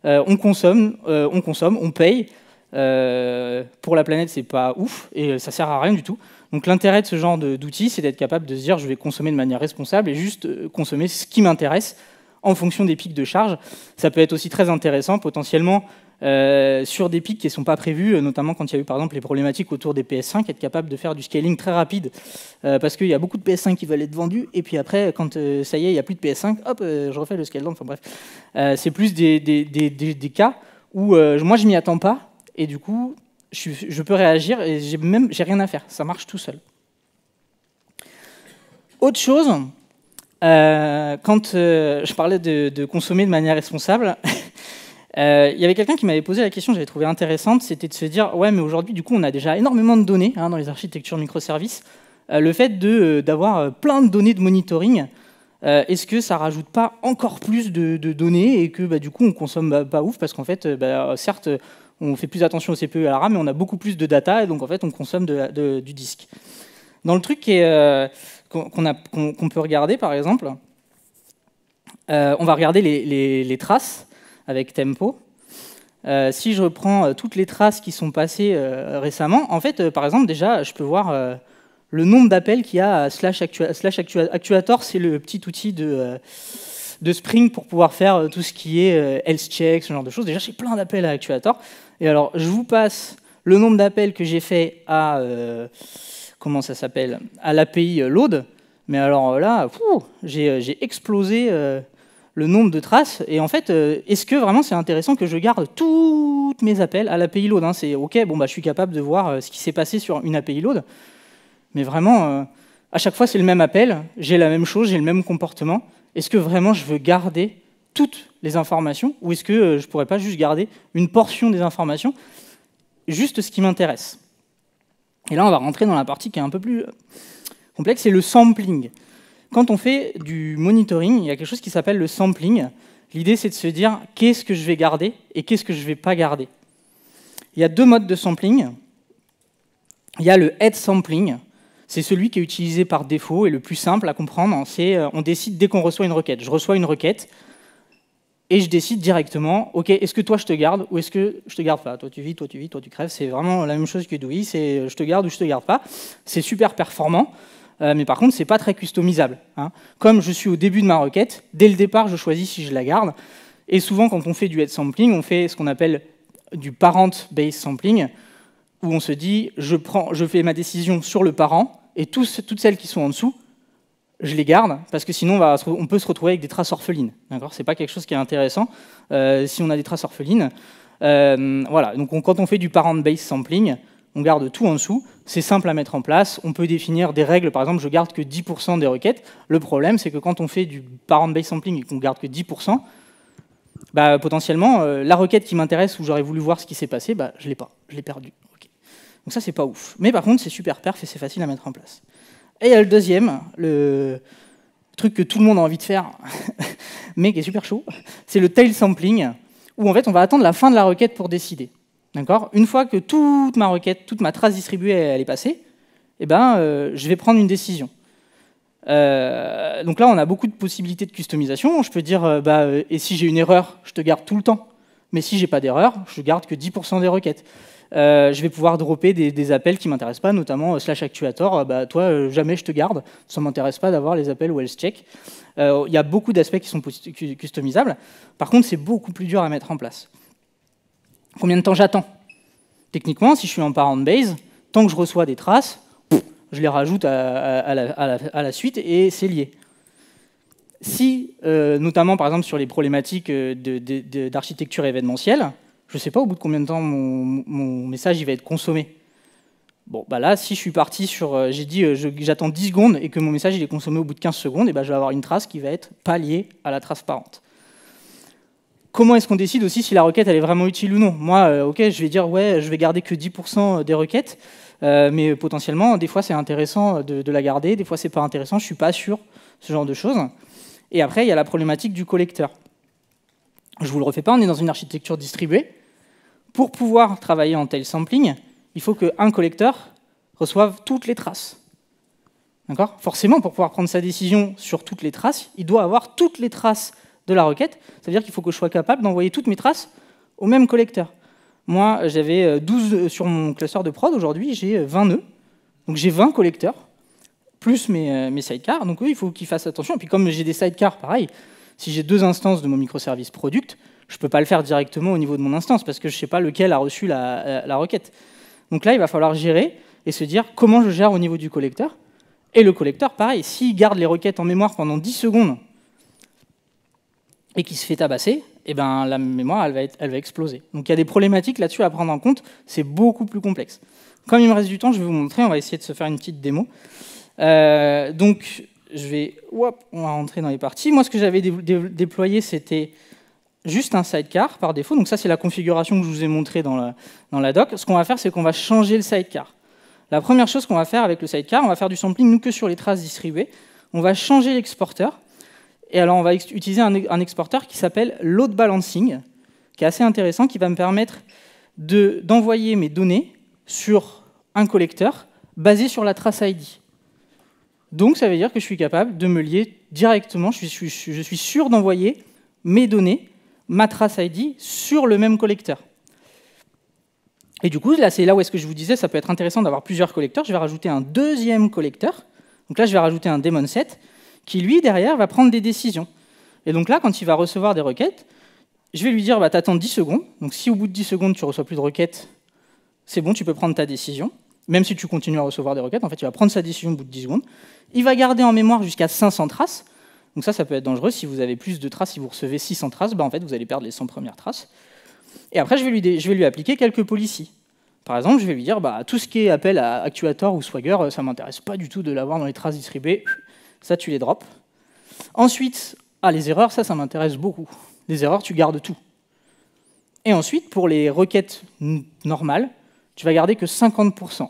On consomme, on paye. Pour la planète, c'est pas ouf, et ça sert à rien du tout. Donc l'intérêt de ce genre d'outils, c'est d'être capable de se dire, je vais consommer de manière responsable et juste consommer ce qui m'intéresse en fonction des pics de charge. Ça peut être aussi très intéressant potentiellement sur des pics qui ne sont pas prévus, notamment quand il y a eu par exemple les problématiques autour des PS5, être capable de faire du scaling très rapide parce qu'il y a beaucoup de PS5 qui veulent être vendus, et puis après, quand ça y est, il n'y a plus de PS5, hop, je refais le scale down. Enfin bref, c'est plus des cas où moi je m'y attends pas, et du coup je peux réagir et j'ai rien à faire, ça marche tout seul. Autre chose, quand je parlais de consommer de manière responsable, il y avait quelqu'un qui m'avait posé la question, j'avais trouvé intéressante, c'était de se dire, ouais, mais aujourd'hui, du coup, on a déjà énormément de données dans les architectures microservices. Le fait d'avoir plein de données de monitoring, est-ce que ça rajoute pas encore plus de données et que du coup, on consomme pas ouf, parce qu'en fait, certes, on fait plus attention au CPU et à la RAM, mais on a beaucoup plus de data, et donc en fait, on consomme du disque. Dans le truc qu'on peut regarder, par exemple, on va regarder les traces avec Tempo. Si je reprends toutes les traces qui sont passées récemment, en fait, par exemple, déjà, je peux voir le nombre d'appels qu'il y a à /actuator, c'est le petit outil de Spring pour pouvoir faire tout ce qui est health check, ce genre de choses. Déjà, j'ai plein d'appels à Actuator. Et alors, je vous passe le nombre d'appels que j'ai fait à comment ça s'appelle, à l'API load. Mais alors là, j'ai explosé le nombre de traces. Et en fait, est-ce que vraiment c'est intéressant que je garde tous mes appels à l'API load, hein? C'est OK, bon, je suis capable de voir ce qui s'est passé sur une API load. Mais vraiment, à chaque fois, c'est le même appel, j'ai la même chose, j'ai le même comportement. Est-ce que vraiment je veux garder toutes les informations, ou est-ce que je ne pourrais pas juste garder une portion des informations, juste ce qui m'intéresse? Et là, on va rentrer dans la partie qui est un peu plus complexe, c'est le sampling. Quand on fait du monitoring, il y a quelque chose qui s'appelle le sampling. L'idée, c'est de se dire qu'est-ce que je vais garder et qu'est-ce que je ne vais pas garder. Il y a 2 modes de sampling. Il y a le head sampling. C'est celui qui est utilisé par défaut et le plus simple à comprendre. C'est on décide dès qu'on reçoit une requête. Je reçois une requête et je décide directement, OK, est-ce que toi je te garde ou est-ce que je te garde pas? Toi tu vis, toi tu vis, toi tu crèves. C'est vraiment la même chose que Dewey, c'est je te garde ou je te garde pas. C'est super performant, mais par contre c'est pas très customisable. Comme je suis au début de ma requête, dès le départ je choisis si je la garde. Et souvent quand on fait du head sampling, on fait ce qu'on appelle du parent-based sampling, où on se dit, je fais ma décision sur le parent, et toutes celles qui sont en dessous, je les garde, parce que sinon on peut se retrouver avec des traces orphelines. Ce n'est pas quelque chose qui est intéressant si on a des traces orphelines. Voilà. Donc quand on fait du parent-based sampling, on garde tout en dessous. C'est simple à mettre en place. On peut définir des règles. Par exemple, je garde que 10% des requêtes. Le problème, c'est que quand on fait du parent base sampling et qu'on garde que 10%, bah, potentiellement, la requête qui m'intéresse, où j'aurais voulu voir ce qui s'est passé, bah, je ne l'ai pas. Je l'ai perdu. Okay. Donc ça, c'est pas ouf. Mais par contre, c'est super perf et c'est facile à mettre en place. Et il y a le deuxième, le truc que tout le monde a envie de faire, mais qui est super chaud, c'est le tail sampling, où en fait, on va attendre la fin de la requête pour décider. D'accord ? Une fois que toute ma requête, toute ma trace distribuée, elle est passée, eh ben, je vais prendre une décision. Donc là, on a beaucoup de possibilités de customisation. Je peux dire, et si j'ai une erreur, je te garde tout le temps. Mais si j'ai pas d'erreur, je garde que 10% des requêtes. Je vais pouvoir dropper des appels qui ne m'intéressent pas, notamment /actuator. Toi, jamais je te garde. Ça ne m'intéresse pas d'avoir les appels ou else check. Il y a beaucoup d'aspects qui sont customisables. Par contre, c'est beaucoup plus dur à mettre en place. Combien de temps j'attends? Techniquement, si je suis en parent base, tant que je reçois des traces, je les rajoute à la suite et c'est lié. Si, notamment par exemple sur les problématiques d'architecture événementielle, je ne sais pas au bout de combien de temps mon message il va être consommé. Bon, bah là, si je suis parti sur, j'ai dit j'attends 10 secondes et que mon message il est consommé au bout de 15 secondes, et ben, je vais avoir une trace qui va être pas liée à la trace parente. Comment est-ce qu'on décide aussi si la requête elle est vraiment utile ou non? Moi, ok, je vais dire ouais, je vais garder que 10% des requêtes, mais potentiellement, des fois c'est intéressant de la garder, des fois c'est pas intéressant, je suis pas sûr, ce genre de choses. Et après, il y a la problématique du collecteur. Je vous le refais pas, on est dans une architecture distribuée. Pour pouvoir travailler en tail sampling, il faut qu'un collecteur reçoive toutes les traces. D'accord ? Forcément, pour pouvoir prendre sa décision sur toutes les traces, il doit avoir toutes les traces de la requête. Ça veut dire qu'il faut que je sois capable d'envoyer toutes mes traces au même collecteur. Moi, j'avais 12 sur mon cluster de prod. Aujourd'hui, j'ai 20 nœuds. Donc j'ai 20 collecteurs, plus mes sidecars. Donc oui, il faut qu'ils fassent attention. Et puis comme j'ai des sidecars, pareil, si j'ai 2 instances de mon microservice product, je ne peux pas le faire directement au niveau de mon instance parce que je ne sais pas lequel a reçu la requête. Donc là, il va falloir gérer et se dire comment je gère au niveau du collecteur. Et le collecteur, pareil, s'il garde les requêtes en mémoire pendant 10 secondes et qu'il se fait tabasser, eh ben, la mémoire elle va exploser. Donc il y a des problématiques là-dessus à prendre en compte, c'est beaucoup plus complexe. Comme il me reste du temps, je vais vous montrer, on va essayer de se faire une petite démo. Donc on va rentrer dans les parties. Moi, ce que j'avais déployé, c'était juste un sidecar par défaut. Donc ça, c'est la configuration que je vous ai montrée dans la doc. Ce qu'on va faire, c'est qu'on va changer le sidecar. La première chose qu'on va faire avec le sidecar, on va faire du sampling, nous, que sur les traces distribuées. On va changer l'exporteur. Et alors, on va utiliser un exporteur qui s'appelle load balancing, qui est assez intéressant, qui va me permettre d'envoyer mes données sur un collecteur basé sur la trace ID. Donc, ça veut dire que je suis capable de me lier directement, je suis sûr d'envoyer mes données, ma trace ID, sur le même collecteur. Et du coup, là, c'est là où est-ce que je vous disais, ça peut être intéressant d'avoir plusieurs collecteurs. Je vais rajouter un deuxième collecteur. Donc là, je vais rajouter un daemon set qui, lui, derrière, va prendre des décisions. Et donc là, quand il va recevoir des requêtes, je vais lui dire, bah, t'attends 10 secondes. Donc si au bout de 10 secondes, tu ne reçois plus de requêtes, c'est bon, tu peux prendre ta décision. Même si tu continues à recevoir des requêtes, en fait, il va prendre sa décision au bout de 10 secondes. Il va garder en mémoire jusqu'à 500 traces. Donc ça peut être dangereux. Si vous avez plus de traces, si vous recevez 600 traces, bah, en fait, vous allez perdre les 100 premières traces. Et après, je vais lui appliquer quelques policies. Par exemple, je vais lui dire, bah, tout ce qui est appel à Actuator ou Swagger, ça ne m'intéresse pas du tout de l'avoir dans les traces distribuées. Ça, tu les drops. Ensuite, les erreurs, ça m'intéresse beaucoup. Les erreurs, tu gardes tout. Et ensuite, pour les requêtes normales, tu vas garder que 50%.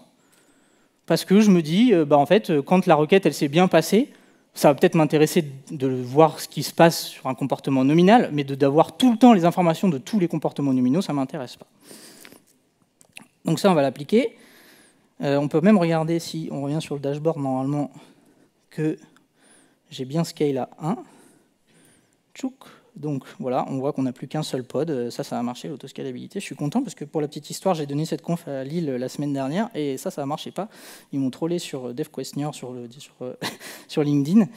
Parce que je me dis, en fait, quand la requête elle s'est bien passée, ça va peut-être m'intéresser de voir ce qui se passe sur un comportement nominal, mais d'avoir tout le temps les informations de tous les comportements nominaux, ça ne m'intéresse pas. Donc ça, on va l'appliquer. On peut même regarder, si on revient sur le dashboard, normalement, que j'ai bien scale à 1. Tchouk. Donc voilà, on voit qu'on n'a plus qu'un seul pod. Ça va marcher, l'autoscalabilité. Je suis content parce que pour la petite histoire, j'ai donné cette conf à Lille la semaine dernière et ça ne marchait pas. Ils m'ont trollé sur DevQuestionnaire sur LinkedIn.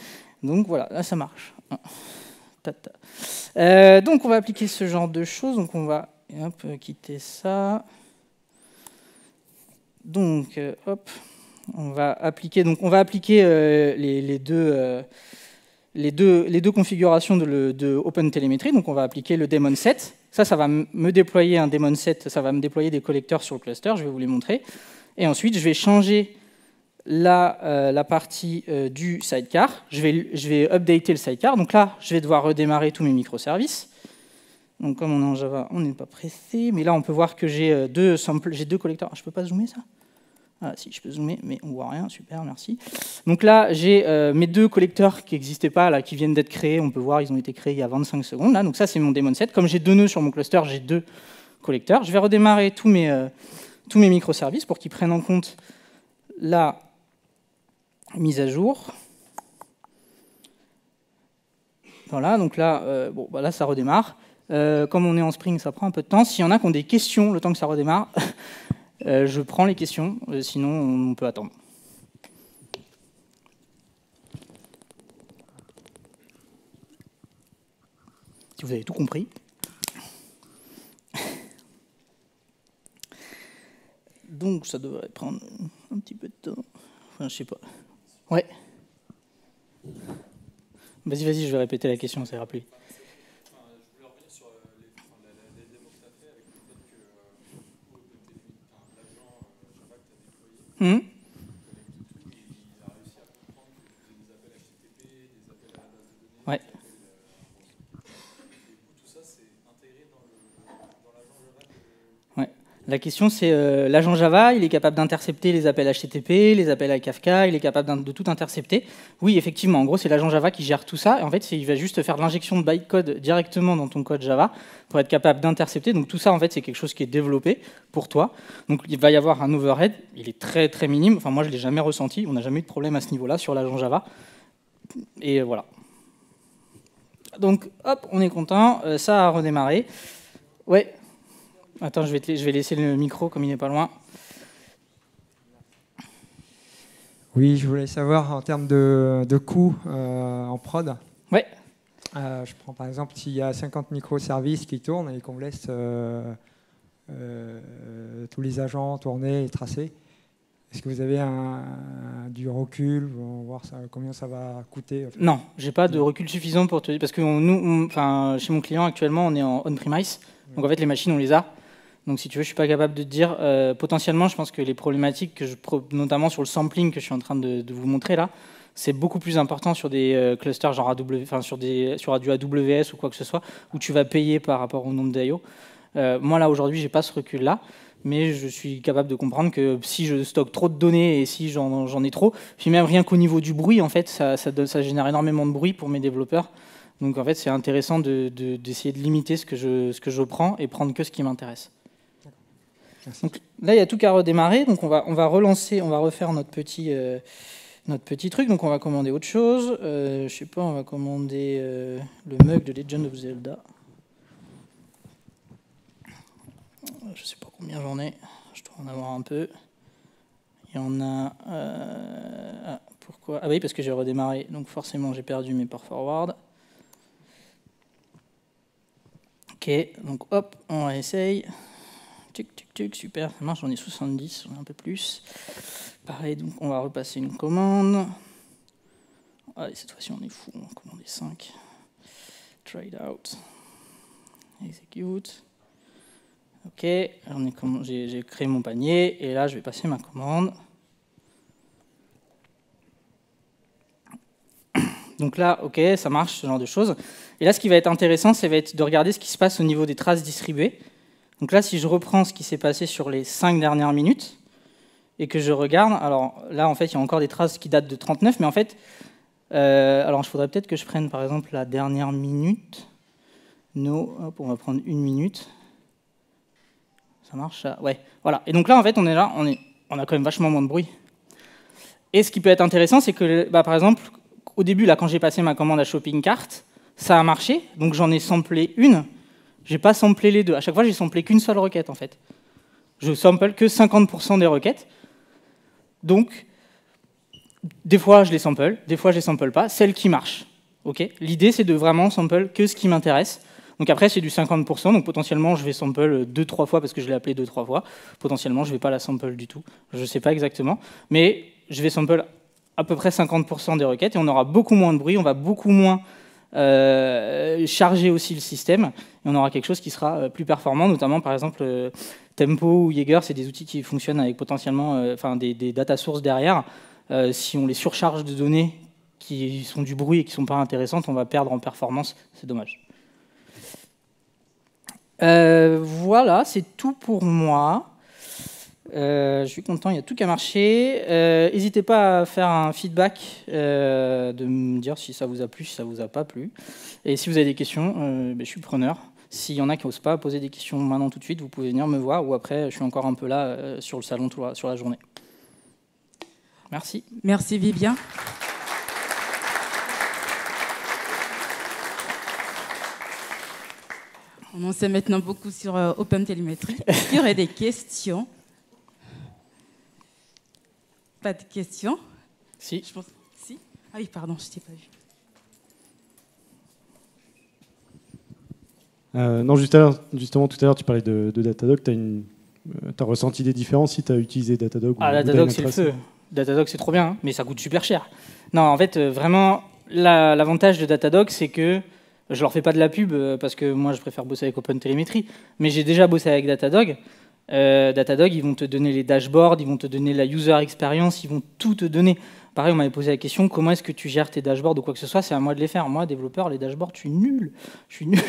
Donc voilà, là ça marche. Donc on va appliquer ce genre de choses. Donc on va quitter ça. Donc hop, on va appliquer les deux configurations de OpenTelemetry. Donc on va appliquer le daemon set. Ça va me déployer un daemon set, ça va me déployer des collecteurs sur le cluster, je vais vous les montrer. Et ensuite, je vais changer la partie du sidecar. Je vais updater le sidecar. Donc là, je vais devoir redémarrer tous mes microservices. Donc comme on est en Java, on n'est pas pressé. Mais là, on peut voir que j'ai deux collecteurs. Je ne peux pas zoomer ça? Ah si, je peux zoomer, mais on ne voit rien. Super, merci. Donc là, j'ai mes deux collecteurs qui n'existaient pas, là, qui viennent d'être créés. On peut voir, ils ont été créés il y a 25 secondes. Là. Donc ça, c'est mon daemon set. Comme j'ai 2 nœuds sur mon cluster, j'ai 2 collecteurs. Je vais redémarrer tous mes microservices pour qu'ils prennent en compte la mise à jour. Voilà, donc là, là ça redémarre. Comme on est en Spring, ça prend un peu de temps. S'il y en a qui ont des questions le temps que ça redémarre, je prends les questions, sinon on peut attendre. Si vous avez tout compris. Donc ça devrait prendre un petit peu de temps. Enfin, je sais pas. Ouais. Vas-y, je vais répéter la question, ça ira plus. Je voulais revenir sur les démos que tu as fait avec le fait que l'agent Java que tu as déployé connecte tout et il a réussi à comprendre que tu faisais des appels HTTP, des appels à la base de données. Ouais. Et tout ça, c'est intégré dans l'agent Java Ouais. La question, c'est l'agent Java, il est capable d'intercepter les appels HTTP, les appels à Kafka, il est capable de tout intercepter. Oui, effectivement, en gros, c'est l'agent Java qui gère tout ça. Et en fait, il va juste faire l'injection de bytecode directement dans ton code Java pour être capable d'intercepter. Donc tout ça, en fait, c'est quelque chose qui est développé pour toi. Donc il va y avoir un overhead. Il est très, très minime. Enfin, moi, je ne l'ai jamais ressenti. On n'a jamais eu de problème à ce niveau-là sur l'agent Java. Et voilà. Donc, hop, on est content. Ça a redémarré. Ouais. Attends, je vais laisser le micro comme il n'est pas loin. Oui, je voulais savoir en termes de coûts en prod. Ouais. Je prends par exemple s'il y a 50 microservices qui tournent et qu'on laisse tous les agents tourner et tracer. Est-ce que vous avez du recul pour voir combien ça va coûter? Non, j'ai pas de recul suffisant pour te dire, parce que chez mon client actuellement, on est en on-premise. Donc en fait, les machines, on les a. Donc si tu veux, je suis pas capable de te dire. Potentiellement, je pense que les problématiques, notamment sur le sampling que je suis en train de vous montrer là, c'est beaucoup plus important sur des clusters genre sur du AWS ou quoi que ce soit, où tu vas payer par rapport au nombre d'IO. Moi là aujourd'hui, j'ai pas ce recul-là, mais je suis capable de comprendre que si je stocke trop de données et si j'en ai trop, puis même rien qu'au niveau du bruit, en fait, ça génère énormément de bruit pour mes développeurs. Donc en fait, c'est intéressant d'essayer de limiter ce que je prends et prendre que ce qui m'intéresse. Donc là, il y a tout qu'à redémarrer. Donc on va relancer, on va refaire notre petit truc. Donc on va commander autre chose. Je sais pas, on va commander le mug de Legend of Zelda. Je sais pas combien j'en ai. Je dois en avoir un peu. Il y en a. Pourquoi? Ah oui, parce que j'ai redémarré. Donc forcément, j'ai perdu mes ports forward. Ok, donc hop, on essaye. Super, ça marche, j'en ai 70, j'en ai un peu plus. Pareil, donc on va repasser une commande. Allez, cette fois-ci on est fou, on va commander 5. Trade out. Execute. Ok, j'ai créé mon panier et là je vais passer ma commande. Donc là, ok, ça marche, ce genre de choses. Et là, ce qui va être intéressant, ça va être de regarder ce qui se passe au niveau des traces distribuées. Donc là, si je reprends ce qui s'est passé sur les 5 dernières minutes et que je regarde, alors là, en fait, il y a encore des traces qui datent de 39, mais en fait, alors il faudrait peut-être que je prenne, par exemple, la dernière minute. Hop, on va prendre 1 minute. Ça marche, ça? Ouais, voilà. Et donc là, en fait, on est là, on a quand même vachement moins de bruit. Et ce qui peut être intéressant, c'est que, par exemple, au début, là, quand j'ai passé ma commande à Shopping Cart, ça a marché, donc j'en ai samplé une. J'ai pas samplé les deux. À chaque fois, j'ai samplé qu'une seule requête, en fait. Je sample que 50% des requêtes. Donc, des fois, je les sample, des fois, je les sample pas. Celle qui marche. Okay, l'idée, c'est de vraiment sample que ce qui m'intéresse. Donc après, c'est du 50%. Donc potentiellement, je vais sample 2-3 fois parce que je l'ai appelé 2-3 fois. Potentiellement, je ne vais pas la sample du tout. Je ne sais pas exactement. Mais je vais sample à peu près 50% des requêtes et on aura beaucoup moins de bruit. On va beaucoup moins charger aussi le système, et on aura quelque chose qui sera plus performant, notamment par exemple Tempo ou Jaeger, c'est des outils qui fonctionnent avec potentiellement des data sources derrière. Si on les surcharge de données qui sont du bruit et qui ne sont pas intéressantes, on va perdre en performance, c'est dommage. Voilà, c'est tout pour moi. Je suis content, il y a tout qui a marché. N'hésitez pas à faire un feedback, de me dire si ça vous a plu, si ça vous a pas plu. Et si vous avez des questions, je suis preneur. S'il y en a qui n'osent pas poser des questions maintenant tout de suite, vous pouvez venir me voir, ou après, je suis encore un peu là sur le salon sur la journée. Merci. Merci Vivien. On en sait maintenant beaucoup sur OpenTelemetry. Est-ce qu'il y aurait des questions? Pas de questions? Si. Je pense... Si. Ah oui, pardon, je ne t'ai pas vu. Non, justement, tout à l'heure, tu parlais de Datadog. Tu as ressenti des différences si tu as utilisé Datadog? Ah, Datadog, c'est le feu. Datadog, c'est trop bien, hein, mais ça coûte super cher. Non, en fait, vraiment, l'avantage de Datadog, c'est que je leur fais pas de la pub parce que moi, je préfère bosser avec OpenTelemetry, mais j'ai déjà bossé avec Datadog. Datadog, ils vont te donner les dashboards, ils vont te donner la user experience, ils vont tout te donner. Pareil, on m'avait posé la question, comment est-ce que tu gères tes dashboards ou quoi que ce soit? C'est à moi de les faire. Moi, développeur, les dashboards, je suis nul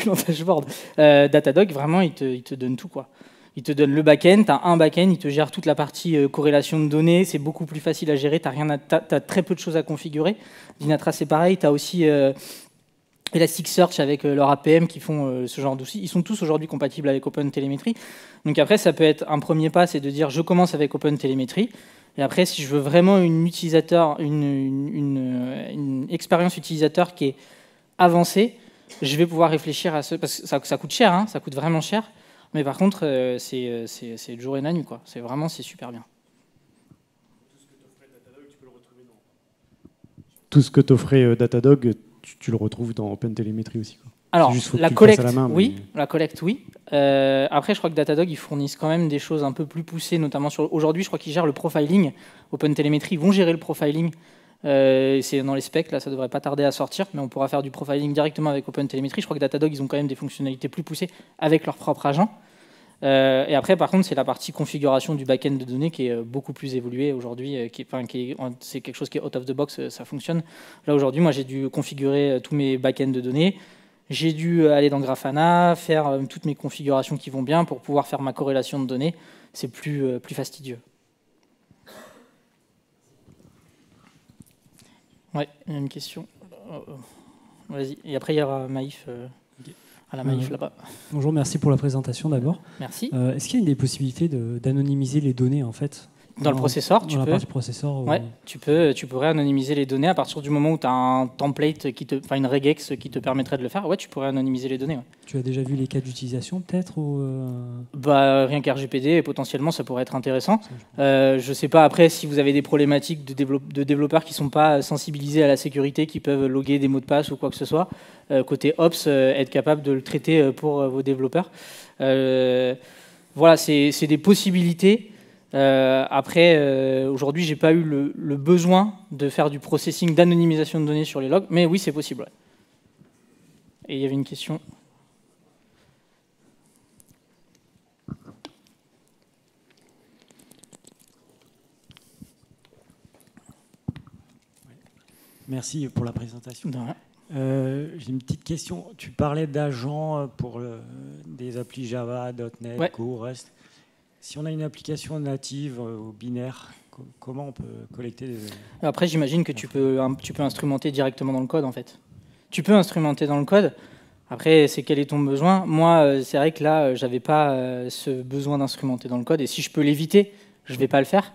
en dashboard. Datadog, vraiment, il te donne tout, quoi. Il te donne le back-end, tu as un back-end, il te gère toute la partie corrélation de données, c'est beaucoup plus facile à gérer, tu as très peu de choses à configurer. Dynatrace, c'est pareil, tu as aussi Elasticsearch avec leur APM qui font ce genre d'outils. Ils sont tous aujourd'hui compatibles avec OpenTelemetry. Donc après, ça peut être un premier pas, c'est de dire je commence avec OpenTelemetry. Et après, si je veux vraiment une expérience utilisateur qui est avancée, je vais pouvoir réfléchir à ce... Parce que ça coûte cher, hein, ça coûte vraiment cher. Mais par contre, c'est le jour et la nuit, quoi. C'est super bien. Tout ce que t'offrait Datadog, tu le retrouves dans OpenTelemetry aussi, quoi. Alors, la collecte, oui. Mais... La collecte, oui. Après, je crois que Datadog, ils fournissent quand même des choses un peu plus poussées, notamment sur... Aujourd'hui, je crois qu'ils gèrent le profiling. OpenTelemetry, ils vont gérer le profiling. C'est dans les specs, là, ça devrait pas tarder à sortir, mais on pourra faire du profiling directement avec OpenTelemetry. Je crois que Datadog, ils ont quand même des fonctionnalités plus poussées avec leur propre agent. Et après, par contre, c'est la partie configuration du back-end de données qui est beaucoup plus évoluée aujourd'hui. C'est quelque chose qui est out of the box, ça fonctionne. Là, aujourd'hui, moi, j'ai dû configurer tous mes back-ends de données. J'ai dû aller dans Grafana, faire toutes mes configurations qui vont bien pour pouvoir faire ma corrélation de données. C'est plus fastidieux. Ouais, il y a une question. Vas-y. Et après, il y aura Maïf. À la Maïf là-bas. Bonjour, merci pour la présentation d'abord. Merci. Est-ce qu'il y a des possibilités d'anonymiser les données en fait? Dans le processeur, tu peux. Dans la partie processeur. Ouais, tu pourrais anonymiser les données à partir du moment où tu as un template, une regex qui te permettrait de le faire. Ouais, tu pourrais anonymiser les données. Ouais. Tu as déjà vu les cas d'utilisation peut-être ou rien qu'RGPD, potentiellement, ça pourrait être intéressant. Je ne sais pas après si vous avez des problématiques de développeurs qui ne sont pas sensibilisés à la sécurité, qui peuvent loguer des mots de passe ou quoi que ce soit. Côté Ops, être capable de le traiter pour vos développeurs. Voilà, c'est des possibilités. Après, aujourd'hui, j'ai pas eu le besoin de faire du processing d'anonymisation de données sur les logs, mais oui, c'est possible. Ouais. Et il y avait une question. Merci pour la présentation. Ouais. J'ai une petite question. Tu parlais d'agents pour des applis Java, .NET, ouais. Go, Rust. Si on a une application native au binaire, comment on peut collecter des... Après, j'imagine que tu peux instrumenter directement dans le code, en fait. Tu peux instrumenter dans le code. Après, c'est quel est ton besoin? Moi, c'est vrai que là, j'avais pas ce besoin d'instrumenter dans le code. Et si je peux l'éviter, je vais pas le faire.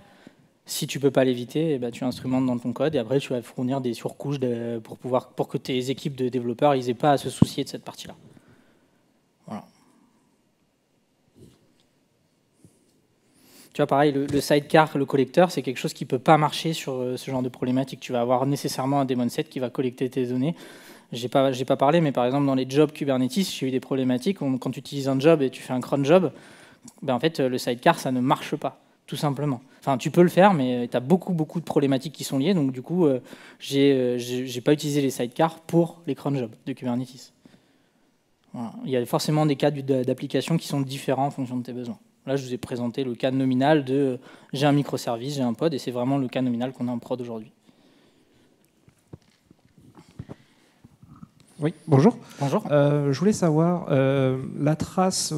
Si tu peux pas l'éviter, tu instrumentes dans ton code. Et après, tu vas fournir des surcouches pour que tes équipes de développeurs n'aient pas à se soucier de cette partie-là. Voilà. Tu vois, pareil, le sidecar, le collecteur, c'est quelque chose qui ne peut pas marcher sur ce genre de problématique. Tu vas avoir nécessairement un daemon set qui va collecter tes données. J'ai pas parlé, mais par exemple, dans les jobs Kubernetes, j'ai eu des problématiques. Quand tu utilises un job et tu fais un cron job, en fait, le sidecar, ça ne marche pas. tout simplement. Enfin, tu peux le faire, mais tu as beaucoup de problématiques qui sont liées. Donc, du coup, j'ai pas utilisé les sidecars pour les cron jobs de Kubernetes. Voilà. Il y a forcément des cas d'application qui sont différents en fonction de tes besoins. Là, je vous ai présenté le cas nominal de j'ai un microservice, j'ai un pod, et c'est vraiment le cas nominal qu'on a en prod aujourd'hui. Oui, bonjour. Bonjour. Je voulais savoir, la trace,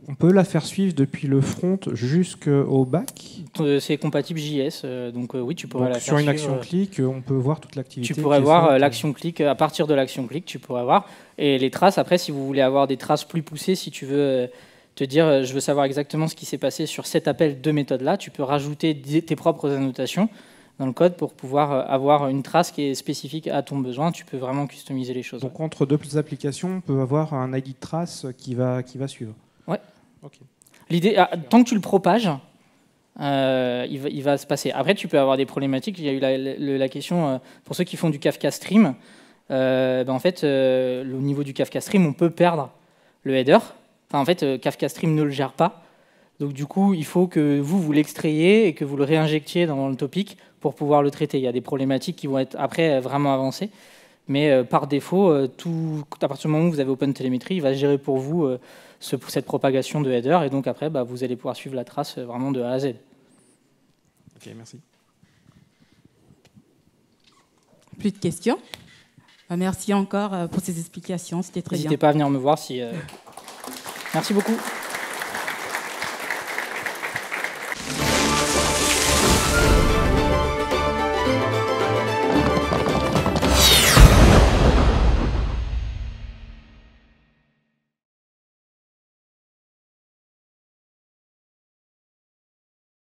on peut la faire suivre depuis le front jusqu'au back? C'est compatible JS, donc oui, tu pourrais Donc, la faire sur une suivre. action clic, on peut voir toute l'activité. Tu pourrais qui est voir faite. l'action clic, à partir de l'action clic, tu pourrais voir. Et les traces, après, si vous voulez avoir des traces plus poussées, si tu veux te dire, je veux savoir exactement ce qui s'est passé sur cet appel de méthode-là, tu peux rajouter tes propres annotations dans le code pour pouvoir avoir une trace qui est spécifique à ton besoin. Tu peux vraiment customiser les choses. Donc entre deux applications, on peut avoir un ID de trace qui va suivre. Ouais. Ok. L'idée, tant que tu le propages, il va se passer. Après, tu peux avoir des problématiques. Il y a eu la question, pour ceux qui font du Kafka Stream, en fait, au niveau du Kafka Stream, on peut perdre le header. Enfin, en fait, Kafka Stream ne le gère pas. Donc du coup, il faut que vous l'extrayiez et que vous le réinjectiez dans le topic pour pouvoir le traiter. Il y a des problématiques qui vont être après vraiment avancées. Mais par défaut, à partir du moment où vous avez OpenTelemetry, il va gérer pour vous cette propagation de header. Et donc après, vous allez pouvoir suivre la trace vraiment de A à Z. Ok, merci. Plus de questions? Merci encore pour ces explications. C'était très bien. N'hésitez pas à venir me voir si... Merci beaucoup.